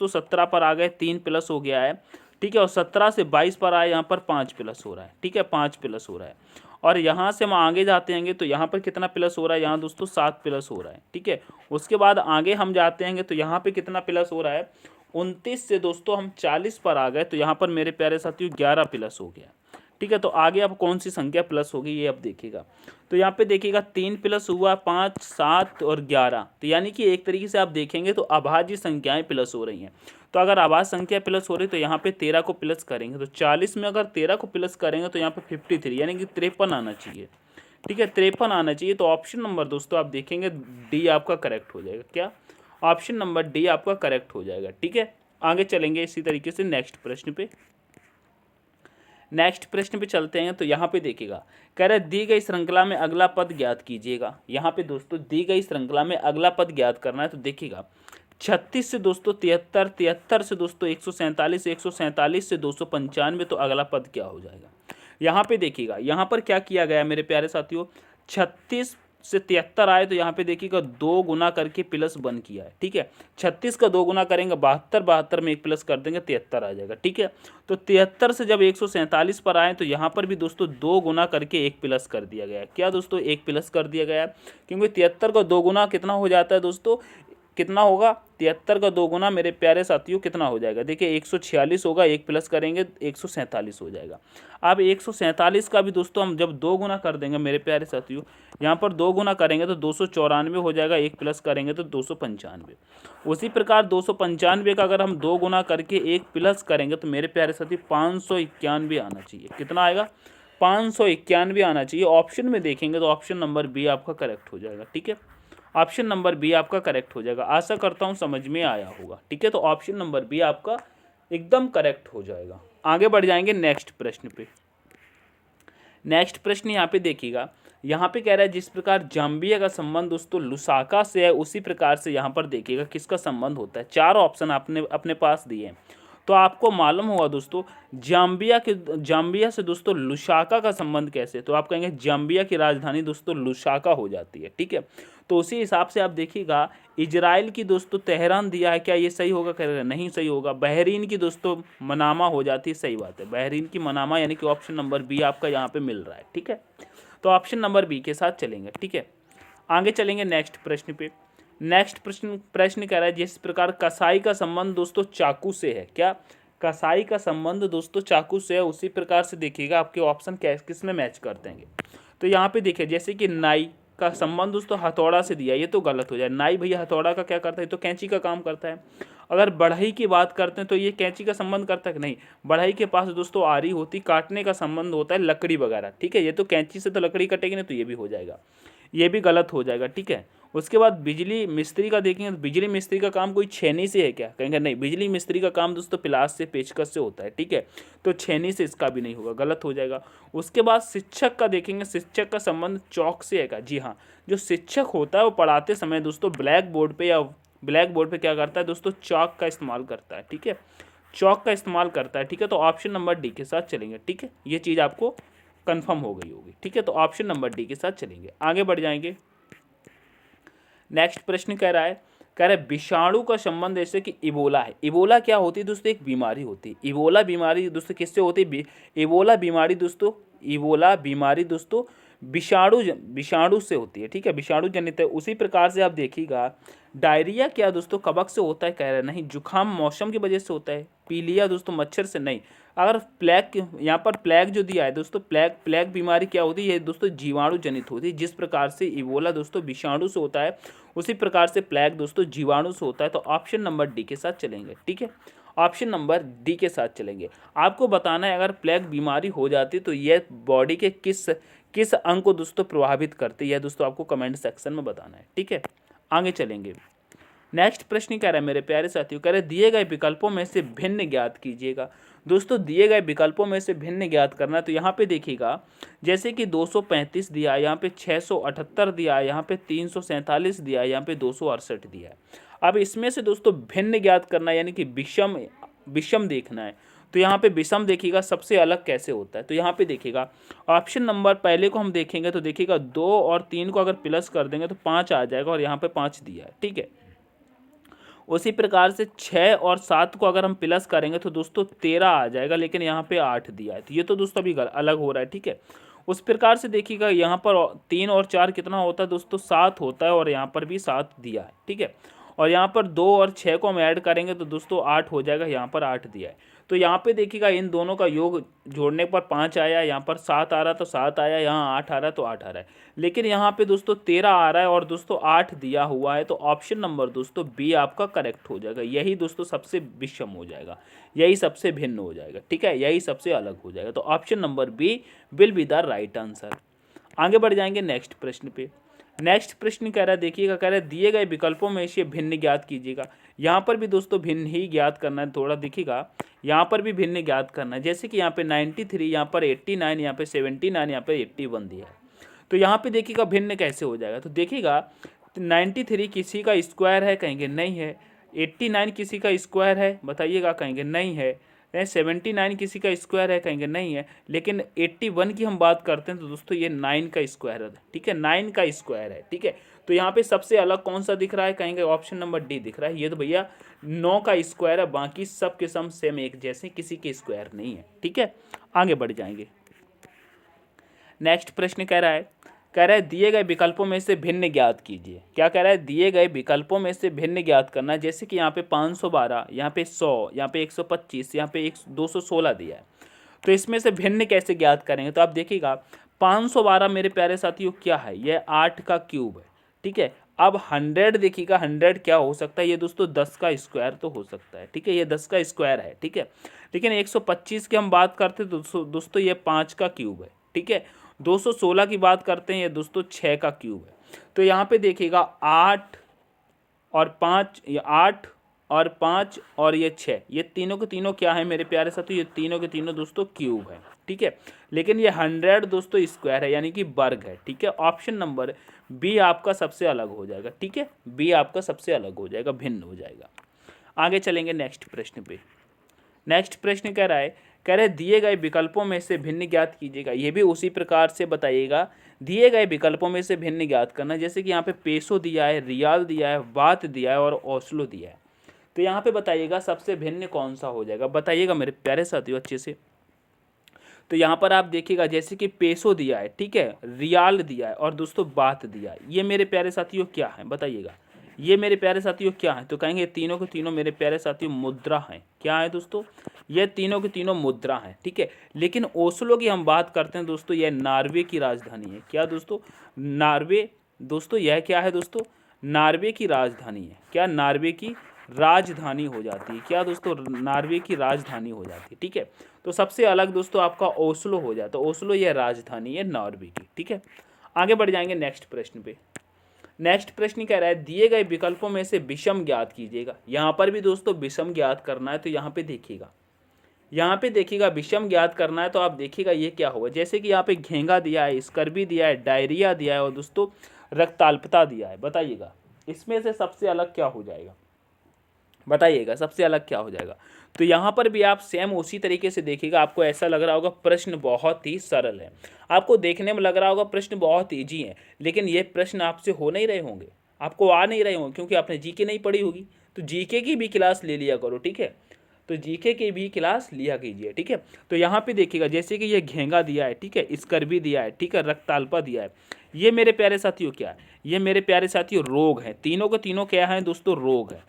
17 पर आ गए, 3 प्लस हो गया है। ठीक है, और 17 से 22 पर आए, यहाँ पर 5 प्लस हो रहा है। ठीक है, 5 प्लस हो रहा है। और यहाँ से हम आगे जाते हैं तो यहाँ पर कितना प्लस हो रहा है, यहाँ दोस्तों 7 प्लस हो रहा है। ठीक है, उसके बाद आगे हम जाते हैं तो यहाँ पे कितना प्लस हो रहा है, 29 से दोस्तों हम 40 पर आ गए, तो यहाँ पर मेरे प्यारे साथियों 11 प्लस हो गया। ठीक है, तो आगे अब कौन सी संख्या प्लस होगी ये अब देखिएगा। तो यहाँ पे देखिएगा 3 प्लस हुआ, 5, 7 और 11। तो यानी कि एक तरीके से आप देखेंगे तो अभाज्य संख्याएं प्लस हो रही हैं। तो अगर अभाज्य संख्या प्लस हो रही तो यहाँ पे 13 को प्लस करेंगे, तो 40 में अगर 13 को प्लस करेंगे तो यहाँ पे 53 यानी कि 53 आना चाहिए। ठीक है, 53 आना चाहिए। तो ऑप्शन नंबर दोस्तों आप देखेंगे डी आपका करेक्ट हो जाएगा। क्या, ऑप्शन नंबर डी आपका करेक्ट हो जाएगा। ठीक है, आगे चलेंगे इसी तरीके से नेक्स्ट प्रश्न पे। नेक्स्ट प्रश्न पे चलते हैं। तो यहाँ पे देखिएगा, कह रहे दी गई श्रृंखला में अगला पद ज्ञात कीजिएगा। यहाँ पे दोस्तों दी गई श्रृंखला में अगला पद ज्ञात करना है। तो देखिएगा 36 से दोस्तों 73, 73 से दोस्तों 147, 147 से 295, तो अगला पद क्या हो जाएगा। यहाँ पे देखिएगा, यहाँ पर क्या किया गया मेरे प्यारे साथियों, 36 से 73 आए तो यहाँ पे देखिएगा 2 गुना करके प्लस 1 किया है। ठीक है, 36 का 2 गुना करेंगे 72, 72 में 1 प्लस कर देंगे 73 आ जाएगा। ठीक है, तो 73 से जब 147 पर आए तो यहाँ पर भी दोस्तों 2 गुना करके 1 प्लस कर दिया गया है। क्या दोस्तों, 1 प्लस कर दिया गया है, क्योंकि 73 का 2 गुना कितना हो जाता है दोस्तों, कितना होगा, 73 का 2 गुना मेरे प्यारे साथियों कितना हो जाएगा, देखिए 146 होगा, 1 प्लस करेंगे 147 हो जाएगा। अब 147 का भी दोस्तों हम जब 2 गुना कर देंगे मेरे प्यारे साथियों, यहाँ पर 2 गुना करेंगे तो 294 हो जाएगा, 1 प्लस करेंगे तो 295। उसी प्रकार 295 का अगर हम 2 गुना करके 1 प्लस करेंगे तो मेरे प्यारे साथियों 591 आना चाहिए। कितना आएगा, 591 आना चाहिए। ऑप्शन में देखेंगे तो ऑप्शन नंबर बी आपका करेक्ट हो जाएगा। ठीक है, ऑप्शन नंबर बी आपका करेक्ट हो जाएगा। आशा करता हूँ समझ में आया होगा। ठीक है, तो ऑप्शन नंबर बी आपका एकदम करेक्ट हो जाएगा। आगे बढ़ जाएंगे नेक्स्ट प्रश्न पे। नेक्स्ट प्रश्न यहाँ पे देखिएगा, यहाँ पे कह रहा है जिस प्रकार जाम्बिया का संबंध दोस्तों लुसाका से है, उसी प्रकार से यहाँ पर देखिएगा किसका संबंध होता है। 4 ऑप्शन आपने अपने पास दिए हैं, तो आपको मालूम होगा दोस्तों जाम्बिया से दोस्तों लुसाका का संबंध कैसे। तो आप कहेंगे जाम्बिया की राजधानी दोस्तों लुसाका हो जाती है। ठीक है, तो उसी हिसाब से आप देखिएगा इजराइल की दोस्तों तेहरान दिया है, क्या ये सही होगा, कह नहीं सही होगा। बहरीन की दोस्तों मनामा हो जाती है, सही बात है, बहरीन की मनामा, यानी कि ऑप्शन नंबर बी आपका यहाँ पे मिल रहा है। ठीक है, तो ऑप्शन नंबर बी के साथ चलेंगे। ठीक है, आगे चलेंगे नेक्स्ट प्रश्न पे। नेक्स्ट प्रश्न कह रहा है जिस प्रकार कसाई का संबंध दोस्तों चाकू से है। क्या, कसाई का संबंध दोस्तों चाकू से है, उसी प्रकार से देखिएगा आपके ऑप्शन किस में मैच करते हैं। तो यहाँ पे देखिए जैसे कि नाई का संबंध दोस्तों हथौड़ा से दिया, ये तो गलत हो जाए। नाई भैया हथौड़ा का क्या करता है, तो कैंची का काम करता है। अगर बढ़ई की बात करते हैं तो ये कैंची का संबंध करता है कि नहीं, बढ़ई के पास दोस्तों आरी होती, काटने का संबंध होता है लकड़ी वगैरह। ठीक है, ये तो कैंची से तो लकड़ी कटेगी ना, तो ये भी हो जाएगा, ये भी गलत हो जाएगा। ठीक है, उसके बाद बिजली मिस्त्री का देखेंगे तो बिजली मिस्त्री का काम कोई छेनी से है क्या, कहेंगे नहीं, बिजली मिस्त्री का काम दोस्तों पिलास से पेचकस से होता है। ठीक है, तो छेनी से इसका भी नहीं होगा, गलत हो जाएगा। उसके बाद शिक्षक का देखेंगे, शिक्षक का संबंध चौक से है क्या, जी हाँ, जो शिक्षक होता है वो पढ़ाते समय दोस्तों ब्लैक बोर्ड पे क्या करता है दोस्तों, चौक का इस्तेमाल करता है। ठीक है, चौक का इस्तेमाल करता है। ठीक है, तो ऑप्शन नंबर डी के साथ चलेंगे। ठीक है, ये चीज़ आपको कंफर्म हो गई होगी। ठीक है, तो ऑप्शन नंबर डी के साथ चलेंगे, आगे बढ़ जाएंगे। नेक्स्ट प्रश्न कह रहा है विषाणु का संबंध जैसे कि इबोला है। इबोला क्या होती है दोस्तों, एक बीमारी होती है। इबोला बीमारी दोस्तों किससे होती है, इबोला बीमारी दोस्तों विषाणु से होती है, ठीक है, विषाणु जनित है। उसी प्रकार से आप देखिएगा डायरिया क्या दोस्तों कवक से होता है, कह रहे हैं नहीं, जुखाम मौसम की वजह से होता है। पीलिया दोस्तों मच्छर से नहीं। अगर प्लेग, यहाँ पर प्लेग जो दिया है दोस्तों, प्लेग बीमारी क्या होती है दोस्तों, जीवाणु जनित होती है। जिस प्रकार से इबोला दोस्तों विषाणु से होता है, उसी प्रकार से प्लेग दोस्तों जीवाणु से होता है। तो ऑप्शन नंबर डी के साथ चलेंगे, ठीक है, ऑप्शन नंबर डी के साथ चलेंगे। आपको बताना है अगर प्लेग बीमारी हो जाती तो यह बॉडी के किस किस अंग को दोस्तों प्रभावित करती है, दोस्तों आपको कमेंट सेक्शन में बताना है, ठीक है। आगे चलेंगे। नेक्स्ट प्रश्न कह रहा है मेरे प्यारे साथियों, कह रहे दिए गए विकल्पों में से भिन्न ज्ञात कीजिएगा। दोस्तों दिए गए विकल्पों में से भिन्न ज्ञात करना है, तो यहाँ पे देखिएगा जैसे कि 235 दिया है, यहाँ पे 678 दिया है, यहाँ पे 347 दिया है, यहाँ पे 268 दिया है। अब इसमें से दोस्तों भिन्न ज्ञात करना है, यानी कि विषम देखना है। तो यहाँ पे विषम देखिएगा सबसे अलग कैसे होता है। तो यहाँ पे देखिएगा ऑप्शन नंबर पहले को हम देखेंगे तो देखिएगा 2 और 3 को अगर प्लस कर देंगे तो 5 आ जाएगा, और यहाँ पे 5 दिया है, ठीक है। उसी प्रकार से 6 और 7 को अगर हम प्लस करेंगे तो दोस्तों 13 आ जाएगा, लेकिन यहाँ पे 8 दिया है। तो ये तो दोस्तों अभी अलग हो रहा है, ठीक है। उस प्रकार से देखिएगा यहाँ पर 3 और 4 कितना होता है दोस्तों, 7 होता है, और यहाँ पर भी 7 दिया है, ठीक है। और यहाँ पर 2 और 6 को हम ऐड करेंगे तो दोस्तों 8 हो जाएगा, यहाँ पर 8 दिया है। तो यहाँ पे देखिएगा इन दोनों का योग जोड़ने पर 5 आया, यहाँ पर 7 आ रहा तो 7 आया, यहाँ 8 आ रहा तो 8 आ रहा है। लेकिन यहाँ पे दोस्तों 13 आ रहा है और दोस्तों 8 दिया हुआ है। तो ऑप्शन नंबर दोस्तों बी आपका करेक्ट हो जाएगा। यही दोस्तों सबसे विषम हो जाएगा, यही सबसे भिन्न हो जाएगा, ठीक है, यही सबसे अलग हो जाएगा। तो option number B will be the right answer. आगे बढ़ जाएंगे नेक्स्ट प्रश्न पे। नेक्स्ट प्रश्न कह रहा है देखिएगा, कह रहा है दिए गए विकल्पों में से भिन्न ज्ञात कीजिएगा। यहाँ पर भी दोस्तों भिन्न ही ज्ञात करना है, थोड़ा देखिएगा यहाँ पर भी भिन्न ज्ञात करना है। जैसे कि यहाँ पे 93, यहाँ पर 89, यहाँ पे 79, यहाँ पे 81 दिया है। तो यहाँ पे देखिएगा भिन्न कैसे हो जाएगा। तो देखिएगा 93 किसी का स्क्वायर है, कहेंगे नहीं है। 89 किसी का स्क्वायर है, बताइएगा, कहेंगे नहीं है। 79 किसी का स्क्वायर है, कहेंगे नहीं है। लेकिन 81 की हम बात करते हैं तो दोस्तों ये 9 का स्क्वायर है, ठीक है, 9 का स्क्वायर है, ठीक है। तो यहाँ पे सबसे अलग कौन सा दिख रहा है, कहेंगे ऑप्शन नंबर डी दिख रहा है। ये तो भैया 9 का स्क्वायर है, बाकी सब के सम सेम एक जैसे, किसी के स्क्वायर नहीं है, ठीक है। आगे बढ़ जाएंगे। नेक्स्ट प्रश्न कह रहा है दिए गए विकल्पों में से भिन्न ज्ञात कीजिए। क्या कह रहा है, दिए गए विकल्पों में से भिन्न ज्ञात करना है। जैसे कि यहाँ पे 512, यहाँ पे 100, यहाँ पे 125, यहाँ पे 216 दिया है। तो इसमें से भिन्न कैसे ज्ञात करेंगे। तो आप देखिएगा 512 मेरे प्यारे साथियों क्या है, यह 8 का क्यूब है, ठीक है। अब 100 देखिएगा 100 क्या हो सकता है, ये दोस्तों 10 का स्क्वायर तो हो सकता है, ठीक है, ये 10 का स्क्वायर है, ठीक है। लेकिन 125 की हम बात करते हैं दोस्तों ये 5 का क्यूब है, ठीक है। 216 की बात करते हैं, ये दोस्तों 6 का क्यूब है। तो यहाँ पे देखिएगा 8 और 5, ये 8 और 5 और ये 6, ये तीनों के तीनों क्या है मेरे प्यारे साथियों, ये तीनों के तीनों दोस्तों क्यूब है, ठीक है। लेकिन ये 100 दोस्तों स्क्वायर है, यानी कि वर्ग है, ठीक है। ऑप्शन नंबर बी आपका सबसे अलग हो जाएगा, ठीक है, बी आपका सबसे अलग हो जाएगा, भिन्न हो जाएगा। आगे चलेंगे नेक्स्ट प्रश्न पे। नेक्स्ट प्रश्न कह रहा है दिए गए विकल्पों में से भिन्न ज्ञात कीजिएगा। ये भी उसी प्रकार से बताइएगा, दिए गए विकल्पों में से भिन्न ज्ञात करना। जैसे कि यहाँ पे पेसो दिया है, रियाल दिया है, बात दिया है और ओस्लो दिया है। तो यहाँ पे बताइएगा सबसे भिन्न कौन सा हो जाएगा, बताइएगा मेरे प्यारे साथियों अच्छे से। तो यहाँ पर आप देखिएगा जैसे कि पेसो दिया है, ठीक है, रियाल दिया है और दोस्तों बात दिया है। ये मेरे प्यारे साथियों क्या है, बताइएगा, ये मेरे प्यारे साथियों क्या है। तो कहेंगे तीनों के तीनों मेरे प्यारे साथियों मुद्रा हैं। क्या है दोस्तों, ये तीनों के तीनों मुद्रा हैं, ठीक है। लेकिन ओस्लो की हम बात करते हैं दोस्तों, यह नॉर्वे की राजधानी है। क्या दोस्तों, नॉर्वे दोस्तों, यह क्या है दोस्तों, नॉर्वे की राजधानी है। क्या, नॉर्वे की राजधानी हो जाती है। क्या दोस्तों, नॉर्वे की राजधानी हो जाती है, ठीक है। तो सबसे अलग दोस्तों आपका ओस्लो हो जाता है। ओस्लो यह राजधानी है नॉर्वे की, ठीक है। आगे बढ़ जाएंगे नेक्स्ट प्रश्न पे। नेक्स्ट प्रश्न कह रहा है दिए गए विकल्पों में से विषम ज्ञात कीजिएगा। यहाँ पर भी दोस्तों विषम ज्ञात करना है। तो यहाँ पे देखिएगा, यहाँ पे देखिएगा विषम ज्ञात करना है। तो आप देखिएगा ये क्या होगा। जैसे कि यहाँ पे घेंगा दिया है, स्कर्वी दिया है, डायरिया दिया है और दोस्तों रक्ताल्पता दिया है। बताइएगा इसमें से सबसे अलग क्या हो जाएगा, बताइएगा सबसे अलग क्या हो जाएगा। तो यहाँ पर भी आप सेम उसी तरीके से देखिएगा। आपको ऐसा लग रहा होगा प्रश्न बहुत ही सरल है, आपको देखने में लग रहा होगा प्रश्न बहुत ईजी है, लेकिन ये प्रश्न आपसे हो नहीं रहे होंगे, आपको आ नहीं रहे होंगे, क्योंकि आपने जीके नहीं पढ़ी होगी। तो जीके की भी क्लास ले लिया करो, ठीक है। तो जीके की भी क्लास लिया कीजिए, ठीक है। तो यहाँ पे देखिएगा जैसे कि ये घेंगा दिया है, ठीक है, स्कर्वी दिया है, ठीक है, रक्ताल्पा दिया है। ये मेरे प्यारे साथियों क्या है, ये मेरे प्यारे साथियों रोग है। तीनों के तीनों क्या है दोस्तों, रोग है।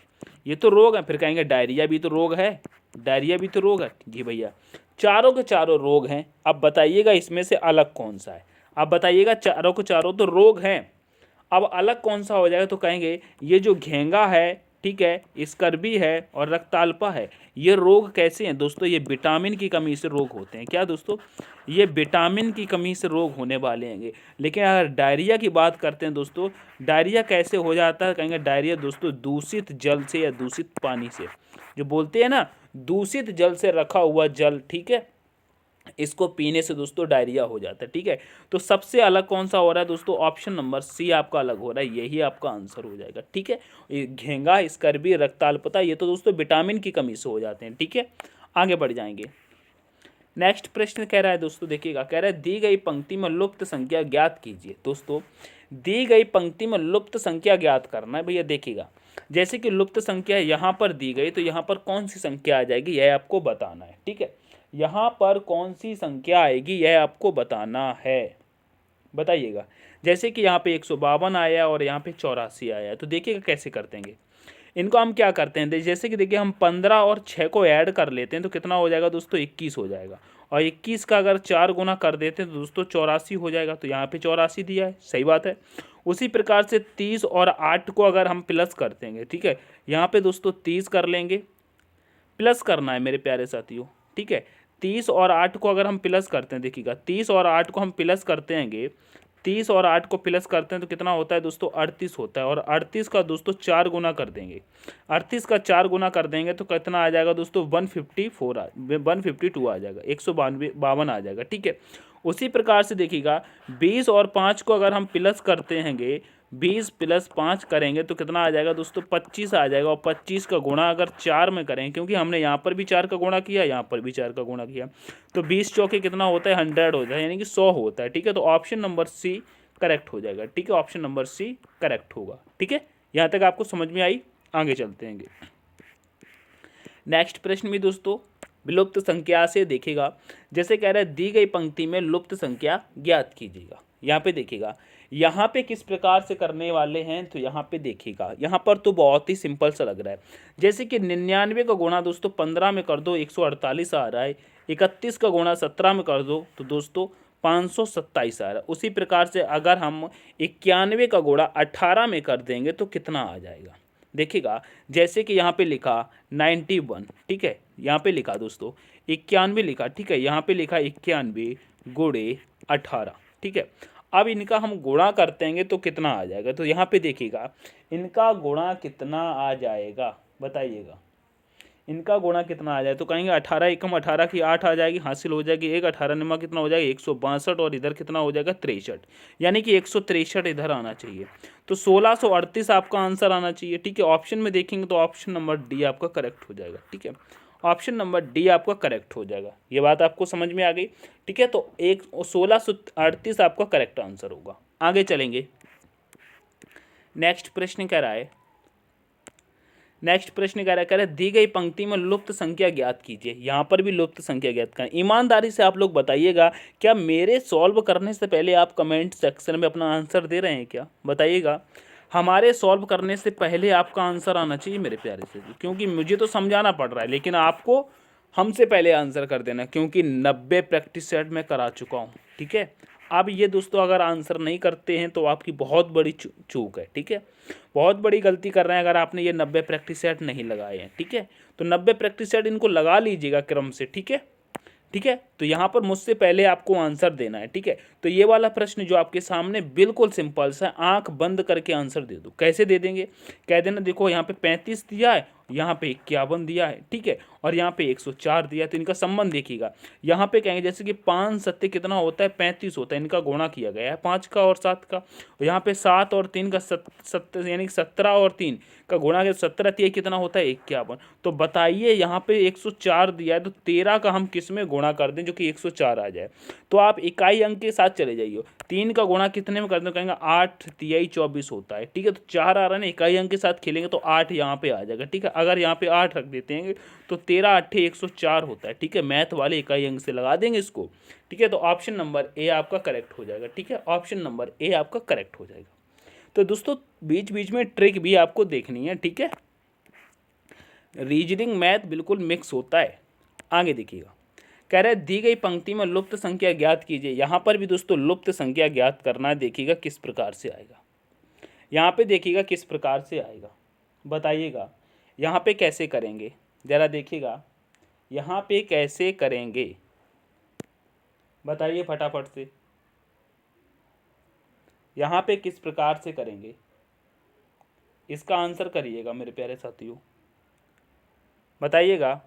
ये तो रोग है। फिर कहेंगे डायरिया भी तो रोग है, डायरिया भी तो रोग है। जी भैया, चारों के चारों रोग हैं। अब बताइएगा इसमें से अलग कौन सा है। अब बताइएगा, चारों के चारों तो रोग हैं, अब अलग कौन सा हो जाएगा। तो कहेंगे ये जो घेंगा है, ठीक है, स्कर्वी है और रक्ताल्पा है, ये रोग कैसे हैं दोस्तों, ये विटामिन की कमी से रोग होते हैं। क्या दोस्तों, ये विटामिन की कमी से रोग होने वाले हैं। लेकिन अगर डायरिया की बात करते हैं दोस्तों, डायरिया कैसे हो जाता है, कहेंगे डायरिया दोस्तों दूषित जल से या दूषित पानी से, जो बोलते हैं ना, दूषित जल से रखा हुआ जल, ठीक है, इसको पीने से दोस्तों डायरिया हो जाता है, ठीक है। तो सबसे अलग कौन सा हो रहा है दोस्तों, ऑप्शन नंबर सी आपका अलग हो रहा है, यही आपका आंसर हो जाएगा, ठीक है। ये घेंगा, स्कर्वी, रक्ताल्पता, ये तो दोस्तों विटामिन की कमी से हो जाते हैं, ठीक है। आगे बढ़ जाएंगे। नेक्स्ट प्रश्न कह रहा है दोस्तों, देखिएगा, कह रहा है दी गई पंक्ति में लुप्त संख्या ज्ञात कीजिए। दोस्तों दी गई पंक्ति में लुप्त संख्या ज्ञात करना है भैया। देखिएगा जैसे कि लुप्त संख्या यहाँ पर दी गई, तो यहाँ पर कौन सी संख्या आ जाएगी यह आपको बताना है, ठीक है। यहाँ पर कौन सी संख्या आएगी यह आपको बताना है, बताइएगा। जैसे कि यहाँ पे 152 आया और यहाँ पे 84 आया, तो देखिएगा कैसे करते हैं। इनको हम क्या करते हैं, जैसे कि देखिए हम 15 और 6 को ऐड कर लेते हैं तो कितना हो जाएगा दोस्तों, 21 हो जाएगा। और 21 का अगर 4 गुना कर देते हैं तो दोस्तों 84 हो जाएगा। तो यहाँ पे 84 दिया है, सही बात है। उसी प्रकार से 30 और 8 को अगर हम प्लस कर देंगे, ठीक है, यहाँ पे दोस्तों 30 कर लेंगे, प्लस करना है मेरे प्यारे साथियों, ठीक है। 30 और 8 को अगर हम प्लस करते हैं, देखिएगा 30 और 8 को हम प्लस करते हैंगे, 30 और 8 को प्लस करते हैं तो कितना होता है दोस्तों, 38 होता है। और 38 का दोस्तों 4 गुना कर देंगे, 38 का 4 गुना कर देंगे तो कितना आ जाएगा दोस्तों, 152 आ जाएगा, 152 आ जाएगा, ठीक है। उसी प्रकार से देखिएगा 20 और 5 को अगर हम प्लस करते हैंगे, 20 + 5 करेंगे तो कितना आ जाएगा दोस्तों, 25 आ जाएगा। और 25 का गुणा अगर 4 में करें, क्योंकि हमने यहाँ पर भी 4 का गुणा किया, यहाँ पर भी 4 का गुणा किया, तो 20 चौके कितना होता है, 100 होता है, यानी कि 100 होता है, ठीक है। तो ऑप्शन नंबर सी करेक्ट हो जाएगा, ठीक है, ऑप्शन नंबर सी करेक्ट होगा, ठीक है। यहाँ तक आपको समझ में आई, आगे चलते हैं। नेक्स्ट प्रश्न भी दोस्तों विलुप्त संख्या से देखेगा। जैसे कह रहा है दी गई पंक्ति में लुप्त संख्या ज्ञात कीजिएगा। यहाँ पे देखिएगा, यहाँ पे किस प्रकार से करने वाले हैं, तो यहाँ पे देखिएगा, यहाँ पर तो बहुत ही सिंपल सा लग रहा है। जैसे कि 99 का गुणा दोस्तों 15 में कर दो, 148 आ रहा है। 31 का गुणा 17 में कर दो तो दोस्तों 527 आ रहा है। उसी प्रकार से अगर हम 91 का गुणा 18 में कर देंगे तो कितना आ जाएगा, देखिएगा। जैसे कि यहाँ पे लिखा 91, ठीक है, यहाँ पे लिखा दोस्तों 91 लिखा, ठीक है, यहाँ पे लिखा 91 गुणे 18, ठीक है। अब इनका हम गुणा करते हैं तो कितना आ जाएगा, तो यहाँ पे देखिएगा इनका गुणा कितना आ जाएगा, बताइएगा। इनका गुणा कितना आ जाए, तो कहेंगे 18 एकम 18 की 8 आ जाएगी, हासिल हो जाएगी एक। 18 निमा कितना हो जाएगा, 162 और इधर कितना हो जाएगा 63, यानी कि 163 इधर आना चाहिए। तो 1638 आपका आंसर आना चाहिए, ठीक है। ऑप्शन में देखेंगे तो ऑप्शन नंबर डी आपका करेक्ट हो जाएगा, ठीक है। ऑप्शन नंबर डी आपका करेक्ट हो जाएगा। ये बात आपको समझ में आ गई, ठीक है। तो 1638 आपका करेक्ट आंसर होगा। आगे चलेंगे। नेक्स्ट प्रश्न कह रहा है, कह रहा है दी गई पंक्ति में लुप्त संख्या ज्ञात कीजिए। यहाँ पर भी लुप्त संख्या ज्ञात करें। ईमानदारी से आप लोग बताइएगा, क्या मेरे सॉल्व करने से पहले आप कमेंट सेक्शन में अपना आंसर दे रहे हैं क्या, बताइएगा। हमारे सॉल्व करने से पहले आपका आंसर आना चाहिए मेरे प्यारे से, क्योंकि मुझे तो समझाना पड़ रहा है, लेकिन आपको हमसे पहले आंसर कर देना, क्योंकि 90 प्रैक्टिस सेट में करा चुका हूँ, ठीक है। अब ये दोस्तों अगर आंसर नहीं करते हैं तो आपकी बहुत बड़ी चूक है, ठीक है, बहुत बड़ी गलती कर रहे हैं अगर आपने ये 90 प्रैक्टिस सेट नहीं लगाए हैं, ठीक है। तो 90 प्रैक्टिस सेट इनको लगा लीजिएगा क्रम से, ठीक है, ठीक है। तो यहाँ पर मुझसे पहले आपको आंसर देना है, ठीक है। तो ये वाला प्रश्न जो आपके सामने बिल्कुल सिंपल सा, आंख बंद करके आंसर दे दो। कैसे दे देंगे, कह देना देखो यहाँ पे 35 दिया है, यहाँ पे 51 दिया है, ठीक है, और यहाँ पे 104 दिया है। तो इनका संबंध देखिएगा, यहाँ पे कहेंगे जैसे कि 5 सत्ते कितना होता है, 35 होता है, इनका गुणा किया गया है 5 का और 7 का। यहाँ पे 7 और 3 का 70, यानी 17 और 3 का गुणा किया, 17 3 कितना होता है 51। तो बताइए यहाँ पे 104 दिया है, तो 13 का हम किस में गुणा कर दें जो कि 104 आ जाए। तो आप इकाई अंक के साथ चले जाइए। 3 का गुणा कितने में कर दें, कहेंगे 8 3 24 होता है, ठीक है। तो 4 आ रहा है ना, इकाई अंक के साथ खेलेंगे तो 8 यहाँ पे आ जाएगा, ठीक है। अगर यहाँ पे 8 रख देते हैं तो 13 8 104 होता है। ठीक है, मैथ वाले इकाई अंक से लगा देंगे इसको। ठीक है, तो ऑप्शन नंबर ए आपका करेक्ट हो जाएगा। ठीक है, ऑप्शन नंबर ए आपका करेक्ट हो जाएगा। तो दोस्तों बीच बीच में ट्रिक भी आपको देखनी है। ठीक है, रीजनिंग मैथ बिल्कुल मिक्स होता है। आगे देखिएगा, कह रहे दी गई पंक्ति में लुप्त संख्या ज्ञात कीजिए। यहाँ पर भी दोस्तों लुप्त संख्या ज्ञात करना है। देखिएगा किस प्रकार से आएगा, यहाँ पे देखिएगा किस प्रकार से आएगा, बताइएगा यहाँ पे कैसे करेंगे, ज़रा देखिएगा यहाँ पे कैसे करेंगे, बताइए फटाफट से, यहाँ पे किस प्रकार से करेंगे, इसका आंसर करिएगा मेरे प्यारे साथियों, बताइएगा।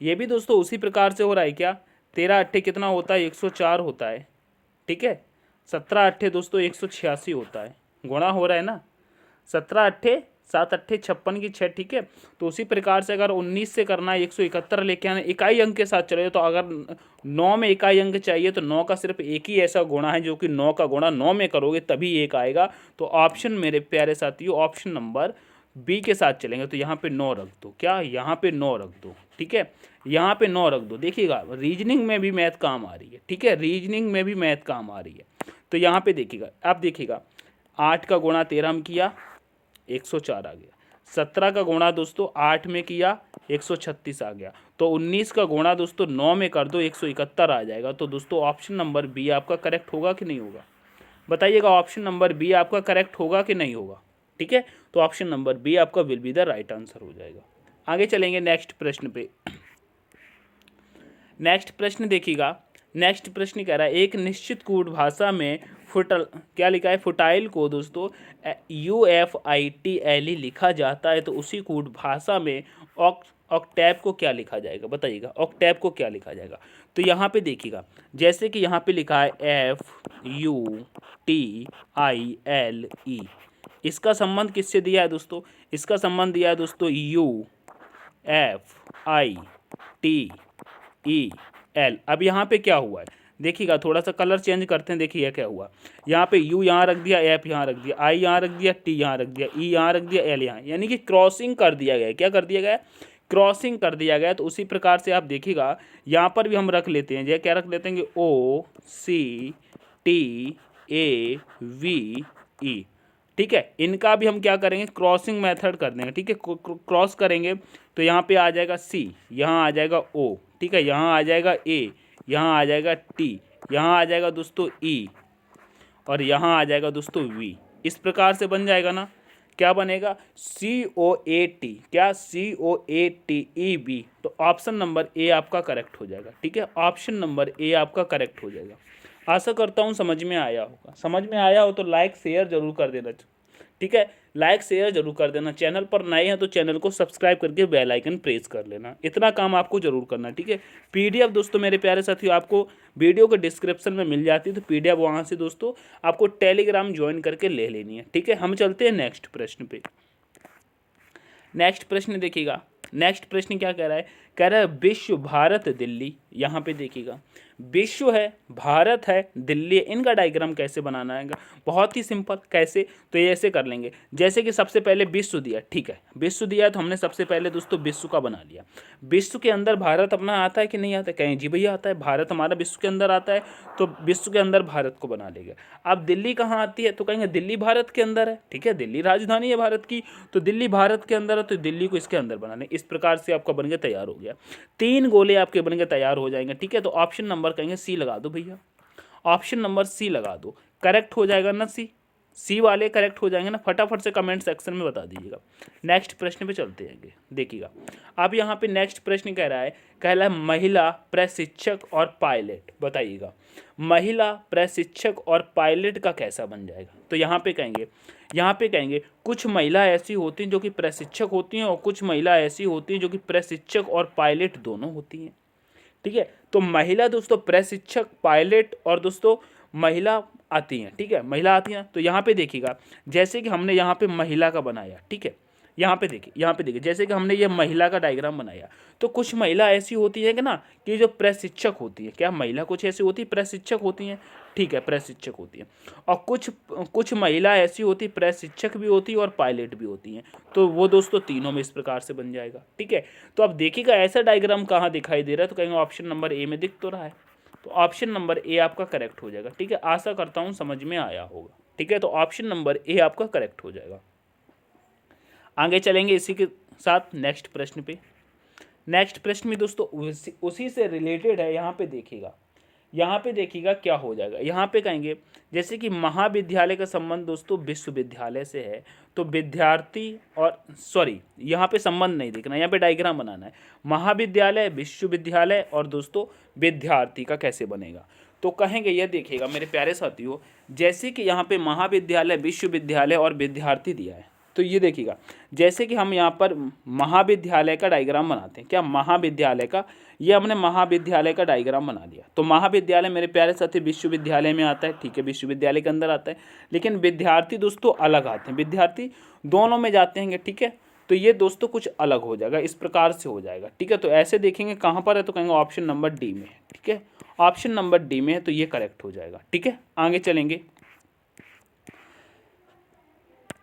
ये भी दोस्तों उसी प्रकार से हो रहा है क्या? 13 अट्ठे कितना होता है? 104 होता है। ठीक है, 17 अट्ठे दोस्तों 186 होता है, गुणा हो रहा है ना, 17 अट्ठे 7 अट्ठे 56 की 6। ठीक है, तो उसी प्रकार से अगर 19 से करना है 171 लेके आना, इकाई अंक के साथ चले तो अगर 9 में इकाई अंक चाहिए तो 9 का सिर्फ एक ही ऐसा गुणा है जो कि 9 का गुणा 9 में करोगे तभी एक आएगा। तो ऑप्शन मेरे प्यारे साथियों ऑप्शन नंबर बी के साथ चलेंगे। तो यहाँ पे 9 रख दो, क्या यहाँ पे 9 रख दो। ठीक है, यहाँ पे 9 रख दो। देखिएगा रीजनिंग में भी मैथ काम आ रही है। ठीक है, रीजनिंग में भी मैथ काम आ रही है। तो यहाँ पे देखिएगा, आप देखिएगा 8 का गुणा 13 में किया 104 आ गया, 17 का गुणा दोस्तों 8 में किया 136 आ गया, तो 19 का गुणा दोस्तों 9 में कर दो 171 आ जाएगा। तो दोस्तों ऑप्शन नंबर बी आपका करेक्ट होगा कि नहीं होगा, बताइएगा। ऑप्शन नंबर बी आपका करेक्ट होगा कि नहीं होगा? ठीक है, तो ऑप्शन नंबर बी आपका will be the right answer हो जाएगा। आगे चलेंगे नेक्स्ट प्रश्न पे। नेक्स्ट प्रश्न देखिएगा, नेक्स्ट प्रश्न कह रहा है एक निश्चित कूट भाषा में क्या लिखा है? फुटाइल को दोस्तों UFITLE लिखा जाता है, तो उसी कूट भाषा में ऑक्टैव को क्या लिखा जाएगा, बताइएगा। ऑक्टैव को क्या लिखा जाएगा? तो यहाँ पे देखिएगा, जैसे कि यहाँ पे लिखा है FUTILE, इसका संबंध किससे दिया है दोस्तों? इसका संबंध दिया है दोस्तों UFITEL। अब यहाँ पे क्या हुआ है देखिएगा, थोड़ा सा कलर चेंज करते हैं, देखिए क्या हुआ। यहाँ पे U यहाँ रख दिया, F यहाँ रख दिया, I यहाँ रख दिया, T यहाँ रख दिया, E यहाँ रख दिया, L यहाँ, यानी कि क्रॉसिंग कर दिया गया है। क्या कर दिया गया? क्रॉसिंग कर दिया गया। तो उसी प्रकार से आप देखिएगा यहाँ पर भी हम रख लेते हैं, क्या रख लेते हैं? OCTAVE। ठीक है, इनका भी हम क्या करेंगे? क्रॉसिंग मेथड कर देंगे। ठीक है, क्रॉस करेंगे तो यहाँ पे आ जाएगा C, यहाँ आ जाएगा O, ठीक है, यहाँ आ जाएगा A, यहाँ आ जाएगा T, यहाँ आ जाएगा दोस्तों E, और यहाँ आ जाएगा दोस्तों V। इस प्रकार से बन जाएगा ना, क्या बनेगा? COAT, क्या? COATEB। तो ऑप्शन नंबर ए आपका करेक्ट हो जाएगा। ठीक है, ऑप्शन नंबर ए आपका करेक्ट हो जाएगा। आशा करता हूँ समझ में आया होगा। समझ में आया हो तो लाइक शेयर जरूर कर देना। ठीक है, लाइक शेयर जरूर कर देना। चैनल पर नए हैं तो चैनल को सब्सक्राइब करके बेल आइकन प्रेस कर लेना। इतना काम आपको जरूर करना। ठीक है, PDF दोस्तों मेरे प्यारे साथियों आपको वीडियो के डिस्क्रिप्शन में मिल जाती है, तो PDF वहाँ से दोस्तों आपको टेलीग्राम ज्वाइन करके ले लेनी है। ठीक है, हम चलते हैं नेक्स्ट प्रश्न पे। नेक्स्ट प्रश्न देखिएगा, नेक्स्ट प्रश्न क्या कह रहा है? कह रहा है विश्व, भारत, दिल्ली। यहाँ पे देखिएगा विश्व है, भारत है, दिल्ली है, इनका डायग्राम कैसे बनाना है? बहुत ही सिंपल। कैसे? तो ये ऐसे कर लेंगे, जैसे कि सबसे पहले विश्व दिया। ठीक है, विश्व दिया तो हमने सबसे पहले दोस्तों विश्व का बना लिया। विश्व के अंदर भारत अपना आता है कि नहीं आता? कहें जी भैया आता है, भारत हमारा विश्व के अंदर आता है, तो विश्व के अंदर भारत को बना लेगा। अब दिल्ली कहाँ आती है? तो कहेंगे दिल्ली भारत के अंदर है। ठीक है, दिल्ली राजधानी है भारत की, तो दिल्ली भारत के अंदर है, तो दिल्ली को इसके अंदर बना लें। इस प्रकार से आपका बन के तैयार हो गया। 3 गोले आपके बन के तैयार हो जाएंगे। ठीक है, तो ऑप्शन नंबर कहेंगे सी लगा दो भैया, ऑप्शन नंबर सी लगा दो। करेक्ट हो जाएगा ना? सी वाले करेक्ट हो जाएंगे ना? फटाफट से कमेंट सेक्शन में बता दीजिएगा। नेक्स्ट प्रश्न पे चलते हैं। देखिएगा अब यहाँ पे नेक्स्ट प्रश्न कह रहा है महिला प्रशिक्षक और पायलट। बताइएगा महिला प्रशिक्षक और पायलट का कैसा बन जाएगा? तो यहाँ पे कहेंगे कुछ महिला ऐसी होती हैं जो कि प्रशिक्षक होती हैं, और कुछ महिला ऐसी होती हैं जो कि प्रशिक्षक और पायलट दोनों होती हैं। ठीक है, तो महिला दोस्तों प्रशिक्षक, पायलट, और दोस्तों महिला आती हैं। ठीक है, महिला आती हैं। तो यहाँ पे देखिएगा, जैसे कि हमने यहाँ पे महिला का बनाया। ठीक है, यहाँ पे देखिए जैसे कि हमने ये महिला का डायग्राम बनाया, तो कुछ महिला ऐसी होती है कि ना कि जो प्रशिक्षक होती है। क्या महिला कुछ ऐसी होती है प्रशिक्षक होती हैं? ठीक है, प्रशिक्षक होती है। और कुछ कुछ महिला ऐसी होती, प्रशिक्षक भी होती है और पायलट भी होती हैं, तो वो दोस्तों तीनों में इस प्रकार से बन जाएगा। ठीक है, तो अब देखिएगा ऐसा डायग्राम कहाँ दिखाई दे रहा है, तो कहेंगे ऑप्शन नंबर ए में दिख तो रहा है, तो ऑप्शन नंबर ए आपका करेक्ट हो जाएगा। ठीक है, आशा करता हूँ समझ में आया होगा। ठीक है, तो ऑप्शन नंबर ए आपका करेक्ट हो जाएगा। आगे चलेंगे इसी के साथ नेक्स्ट प्रश्न पे। नेक्स्ट प्रश्न में दोस्तों उसी से रिलेटेड है। यहाँ पे देखिएगा क्या हो जाएगा। यहाँ पे कहेंगे जैसे कि महाविद्यालय का संबंध दोस्तों विश्वविद्यालय से है, तो विद्यार्थी और सॉरी यहाँ पे संबंध नहीं देखना, यहाँ पे डायग्राम बनाना है। महाविद्यालय, विश्वविद्यालय और दोस्तों विद्यार्थी का कैसे बनेगा, तो कहेंगे ये देखिएगा मेरे प्यारे साथियों, जैसे कि यहाँ पे महाविद्यालय, विश्वविद्यालय और विद्यार्थी दिया है, तो ये देखिएगा जैसे कि हम यहाँ पर महाविद्यालय का डायग्राम बनाते हैं, क्या महाविद्यालय का, ये हमने महाविद्यालय का डायग्राम बना लिया। तो महाविद्यालय मेरे प्यारे साथी विश्वविद्यालय में आता है, ठीक है, विश्वविद्यालय के अंदर आता है, लेकिन विद्यार्थी दोस्तों अलग आते हैं, विद्यार्थी दोनों में जाते हैं। ठीक है, तो ये दोस्तों कुछ अलग हो जाएगा, इस प्रकार से हो जाएगा। ठीक है, तो ऐसे देखेंगे कहाँ पर है, तो कहेंगे ऑप्शन नंबर डी में है। ठीक है, ऑप्शन नंबर डी में है, तो ये करेक्ट हो जाएगा। ठीक है, आगे चलेंगे।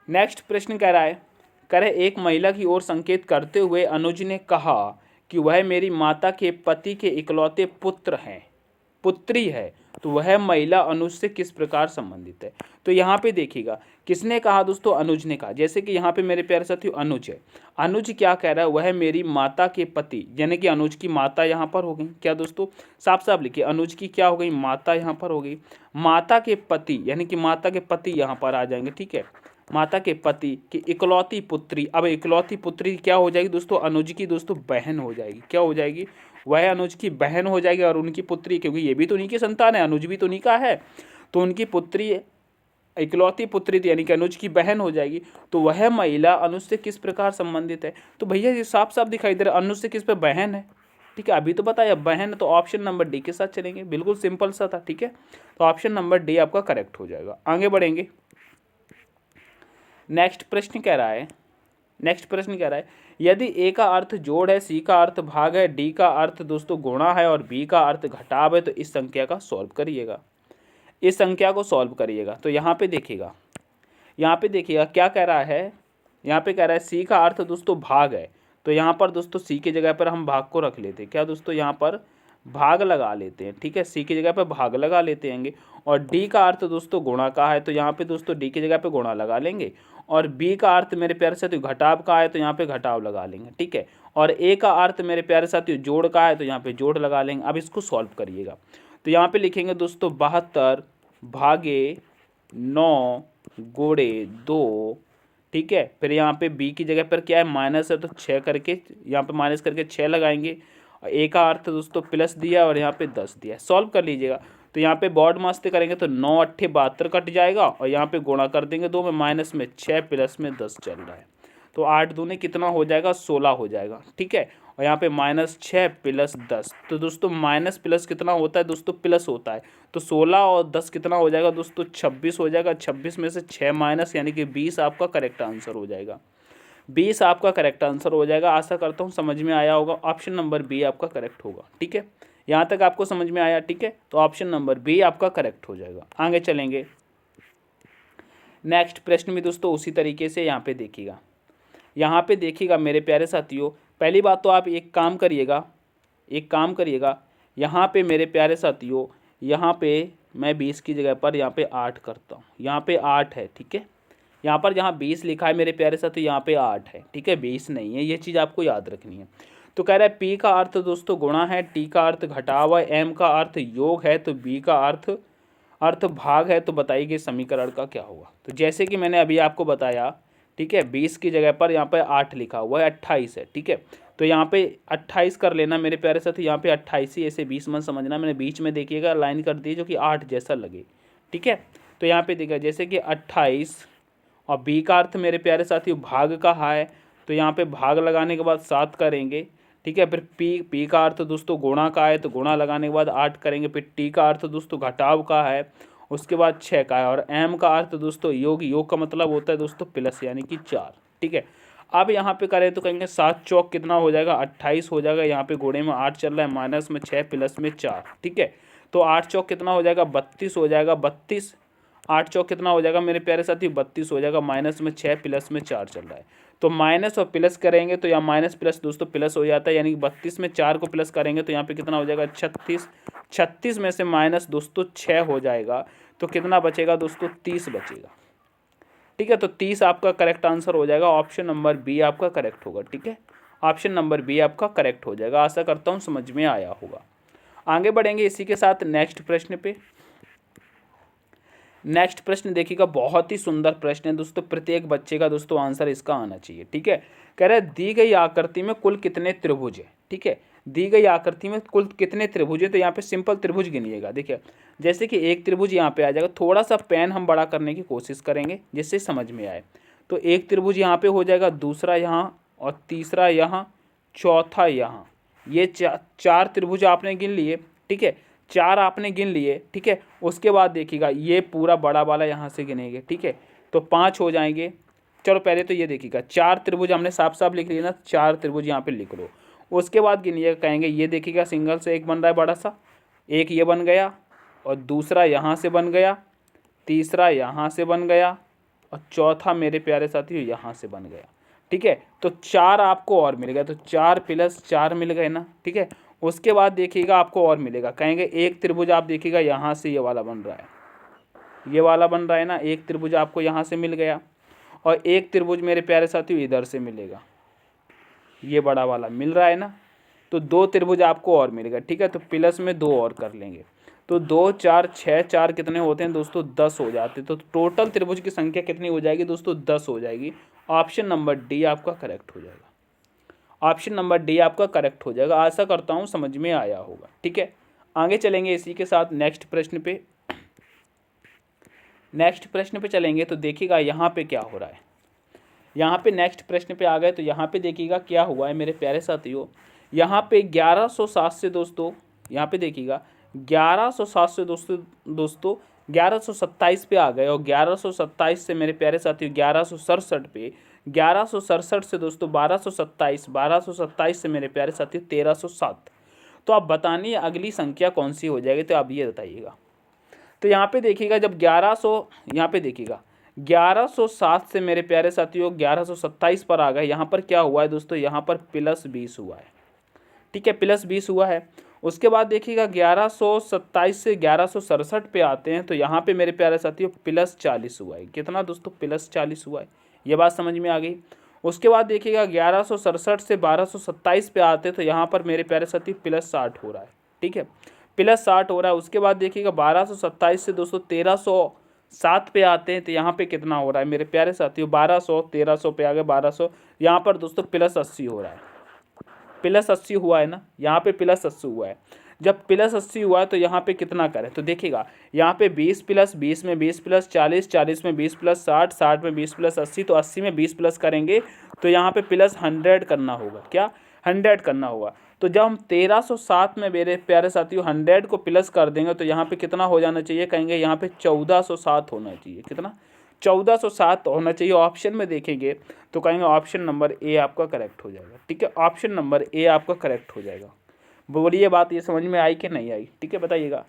नेक्स्ट प्रश्न कह रहा है एक महिला की ओर संकेत करते हुए अनुज ने कहा कि वह मेरी माता के पति के इकलौते पुत्री है, तो वह महिला अनुज से किस प्रकार संबंधित है। तो यहाँ पे देखिएगा किसने कहा दोस्तों, अनुज ने कहा। जैसे कि यहाँ पे मेरे प्यारे साथियों अनुज है, अनुज क्या कह रहा है, वह मेरी माता के पति, यानी कि अनुज की माता यहाँ पर हो गई। क्या दोस्तों, साफ साफ लिखिए, अनुज की क्या हो गई, माता यहाँ पर हो गई। माता के पति यानी कि माता के पति यहाँ पर आ जाएंगे। ठीक है, माता के पति की इकलौती पुत्री, अब इकलौती पुत्री क्या हो जाएगी दोस्तों, अनुज की दोस्तों बहन हो जाएगी। क्या हो जाएगी, वह अनुज की बहन हो जाएगी, और उनकी पुत्री, क्योंकि ये भी तो उन्हीं की संतान है, अनुज भी तो उन्हीं का है, तो उनकी पुत्री इकलौती पुत्री यानी कि अनुज की बहन हो जाएगी। तो वह महिला अनुज से किस प्रकार संबंधित है, तो भैया ये साफ साफ दिखाई दे रहा है, अनुज से किस पे, बहन है। ठीक है, अभी तो बताया बहन, तो ऑप्शन नंबर डी के साथ चलेंगे, बिल्कुल सिंपल सा था। ठीक है, तो ऑप्शन नंबर डी आपका करेक्ट हो जाएगा। आगे बढ़ेंगे। नेक्स्ट प्रश्न कह रहा है यदि ए का अर्थ जोड़ है, सी का अर्थ भाग है, डी का अर्थ दोस्तों गुणा है और बी का अर्थ घटाव है, तो इस संख्या का सॉल्व करिएगा, इस संख्या को सॉल्व करिएगा। तो यहाँ पे देखिएगा क्या कह रहा है, यहाँ पे कह रहा है सी का अर्थ दोस्तों भाग है, तो यहाँ पर दोस्तों सी की जगह पर हम भाग को रख लेते हैं। क्या दोस्तों, यहाँ पर भाग लगा लेते हैं। ठीक है, सी की जगह पर भाग लगा लेते हैं। और डी का अर्थ दोस्तों गुणा का है, तो यहाँ पे दोस्तों डी की जगह पे गुणा लगा लेंगे। और बी का अर्थ मेरे प्यारे साथियों घटाव का है, तो यहाँ पे घटाव लगा लेंगे। ठीक है, और ए का अर्थ मेरे प्यारे साथियों जोड़ का है, तो यहाँ पे जोड़ लगा लेंगे। अब इसको सॉल्व करिएगा, तो यहाँ पे लिखेंगे दोस्तों 72 भागे 9 गुणे 2। ठीक है, फिर यहाँ पे बी की जगह पर क्या है, माइनस है, तो 6 करके यहाँ पे माइनस करके 6 लगाएंगे। ए का अर्थ दोस्तों प्लस दिया और यहाँ पे 10 दिया। सॉल्व कर लीजिएगा, तो यहाँ पे बॉड मस्ते करेंगे तो 9 8 72 कट जाएगा, और यहाँ पे गुणा कर देंगे 2 में, माइनस में 6 प्लस में 10 चल रहा है, तो 8 दूने कितना हो जाएगा, 16 हो जाएगा। ठीक है, और यहाँ पे -6 प्लस 10, तो दोस्तों माइनस प्लस कितना होता है दोस्तों, प्लस होता है, तो 16 और 10 कितना हो जाएगा दोस्तों, 26 हो जाएगा। 26 में से 6 माइनस यानी कि 20 आपका करेक्ट आंसर हो जाएगा। 20 आपका करेक्ट आंसर हो जाएगा। आशा करता हूँ समझ में आया होगा, ऑप्शन नंबर बी आपका करेक्ट होगा। ठीक है, यहाँ तक आपको समझ में आया। ठीक है, तो ऑप्शन नंबर बी आपका करेक्ट हो जाएगा। आगे चलेंगे। नेक्स्ट प्रश्न में दोस्तों उसी तरीके से यहाँ पे देखिएगा मेरे प्यारे साथियों, पहली बात तो आप एक काम करिएगा, यहाँ पे मेरे प्यारे साथियों, यहाँ पे मैं 20 की जगह पर यहाँ पे 8 करता हूँ, यहाँ पे 8 है। ठीक है, यहाँ पर जहाँ 20 लिखा है मेरे प्यारे साथियों, यहाँ पे 8 है। ठीक है, 20 नहीं है, ये चीज़ आपको याद रखनी है। तो कह रहा है पी का अर्थ दोस्तों गुणा है, टी का अर्थ घटाव है, एम का अर्थ योग है, तो बी का अर्थ भाग है, तो बताइए कि समीकरण का क्या होगा। तो जैसे कि मैंने अभी आपको बताया, ठीक है, 20 की जगह पर यहाँ पे 8 लिखा हुआ है, 28 है। ठीक है, तो यहाँ पे 28 कर लेना मेरे प्यारे साथी, यहाँ पे 28 ही, ऐसे 20 मत समझना, मैंने बीच में देखिएगा लाइन कर दी जो कि 8 जैसा लगे। ठीक है, तो यहाँ पे देखिएगा जैसे कि 28 और बी का अर्थ मेरे प्यारे साथी भाग का है, तो यहाँ पे भाग लगाने के बाद 7 करेंगे। ठीक है, फिर पी का अर्थ दोस्तों गुणा का है, तो गुणा लगाने के बाद 8 करेंगे। फिर टी का अर्थ दोस्तों घटाव का है, उसके बाद 6 का है, और एम का अर्थ दोस्तों योग का मतलब होता है दोस्तों प्लस यानी कि 4। ठीक है, अब यहाँ पे करें तो कहेंगे 7 चौक कितना हो जाएगा, 28 हो जाएगा। यहाँ पे गुणे में 8 चल रहा है, माइनस में 6 प्लस में 4। ठीक है, तो 8 चौक कितना हो जाएगा 32 हो जाएगा, 32। 8 चौक कितना हो जाएगा मेरे प्यारे साथी 32 हो जाएगा। माइनस में 6 प्लस में 4 चल रहा है, तो माइनस और प्लस करेंगे तो यहाँ माइनस प्लस दोस्तों प्लस हो जाता है, यानी कि 32 में 4 को प्लस करेंगे तो यहाँ पे कितना हो जाएगा 36। 36 में से माइनस दोस्तों 6 हो जाएगा, तो कितना बचेगा दोस्तों 30 बचेगा। ठीक है, तो 30 आपका करेक्ट आंसर हो जाएगा। ऑप्शन नंबर बी आपका करेक्ट होगा। ठीक है, ऑप्शन नंबर बी आपका करेक्ट हो जाएगा। आशा करता हूँ समझ में आया होगा। आगे बढ़ेंगे इसी के साथ नेक्स्ट प्रश्न पे। नेक्स्ट प्रश्न देखिएगा, बहुत ही सुंदर प्रश्न है दोस्तों, प्रत्येक बच्चे का दोस्तों आंसर इसका आना चाहिए। ठीक है, कह रहा है दी गई आकृति में कुल कितने त्रिभुज है। ठीक है, दी गई आकृति में कुल कितने त्रिभुज है, तो यहाँ पे सिंपल त्रिभुज गिनिएगा। देखिए जैसे कि एक त्रिभुज यहाँ पे आ जाएगा, थोड़ा सा पेन हम बड़ा करने की कोशिश करेंगे जिससे समझ में आए। तो एक त्रिभुज यहाँ पे हो जाएगा, दूसरा यहाँ और तीसरा यहाँ, चौथा यहाँ। ये चार त्रिभुज आपने गिन लिए। ठीक है, 4 आपने गिन लिए। ठीक है, उसके बाद देखिएगा ये पूरा बड़ा वाला यहाँ से गिनेंगे। ठीक है, तो 5 हो जाएंगे। चलो पहले तो ये देखिएगा 4 त्रिभुज हमने साफ साफ लिख लिया ना, 4 त्रिभुज यहाँ पे लिख लो। उसके बाद गिनिएगा, कहेंगे ये देखिएगा सिंगल से एक बन रहा है बड़ा सा, एक ये बन गया और दूसरा यहाँ से बन गया, तीसरा यहाँ से बन गया और चौथा मेरे प्यारे साथियों यहाँ से बन गया। ठीक है, तो 4 आपको और मिल गया, तो 4 + 4 मिल गए ना। ठीक है, उसके बाद देखिएगा आपको और मिलेगा, कहेंगे एक त्रिभुज आप देखिएगा यहाँ से ये वाला बन रहा है, ये वाला बन रहा है ना, एक त्रिभुज आपको यहाँ से मिल गया और एक त्रिभुज मेरे प्यारे साथियों इधर से मिलेगा, ये बड़ा वाला मिल रहा है ना, तो 2 त्रिभुज आपको और मिलेगा। ठीक है, तो प्लस में 2 और कर लेंगे, तो 2 4 6 4 कितने होते हैं दोस्तों 10 हो जाते हैं। तो टोटल त्रिभुज की संख्या कितनी हो जाएगी दोस्तों 10 हो जाएगी। ऑप्शन नंबर डी आपका करेक्ट हो जाएगा। ऑप्शन नंबर डी आपका करेक्ट हो जाएगा। आशा करता हूँ समझ में आया होगा। ठीक है, आगे चलेंगे इसी के साथ नेक्स्ट प्रश्न पे। नेक्स्ट प्रश्न पे चलेंगे तो देखिएगा यहाँ पे क्या हो रहा है। यहाँ पे नेक्स्ट प्रश्न पे आ गए तो यहाँ पे देखिएगा क्या हुआ है मेरे प्यारे साथियों। यहाँ पे 1107 से दोस्तों, यहाँ पे देखिएगा 1107 से दोस्तों 1127 पे आ गए और 1127 से मेरे प्यारे साथियों 1167 पे, 1167 से दोस्तों 1227, 1227 से मेरे प्यारे साथियों 1307। तो आप बतानिए अगली संख्या कौन सी हो जाएगी, तो आप ये बताइएगा। तो यहाँ पे देखिएगा जब 1100, यहाँ पे देखिएगा 1107 से मेरे प्यारे साथियों 1127 पर आ गए। यहाँ पर क्या हुआ है दोस्तों, यहाँ पर +20 हुआ है। ठीक है, +20 हुआ है। उसके बाद देखिएगा 1127 से 1167 पे आते हैं तो यहाँ पे मेरे प्यारे साथियों +40 हुआ है। कितना दोस्तों +40 हुआ है, ये बात समझ में आ गई। उसके बाद देखिएगा 1167 से 1227 पे आते हैं तो यहाँ पर मेरे प्यारे साथियों +60 हो रहा है। ठीक है, +60 हो रहा है। उसके बाद देखिएगा 1227 से दोस्तों 1307 पे आते हैं तो यहाँ पे कितना हो रहा है मेरे प्यारे साथियों 1200, 1300 पे आ गए 1200, यहाँ पर दोस्तों +80 हो रहा है। +80 हुआ है ना, यहाँ पे +80 हुआ है। जब +80 हुआ है तो यहाँ पे कितना करें, तो देखिएगा यहाँ पे 20 + 20 में 20 + 40, 40 में 20 + 60, 60 में 20 + 80, तो 80 में 20 प्लस करेंगे तो यहाँ पे +100 करना होगा। क्या 100 करना होगा। तो जब हम 1307 में मेरे प्यारे साथियों 100 को प्लस कर देंगे तो यहाँ पे कितना हो जाना चाहिए, कहेंगे यहाँ पे 1407 होना चाहिए। कितना 1407 होना चाहिए। ऑप्शन में देखेंगे तो कहेंगे ऑप्शन नंबर ए आपका करेक्ट हो जाएगा। ठीक है, ऑप्शन नंबर ए आपका करेक्ट हो जाएगा। बोलिए बात ये समझ में आई कि नहीं आई। ठीक है, बताइएगा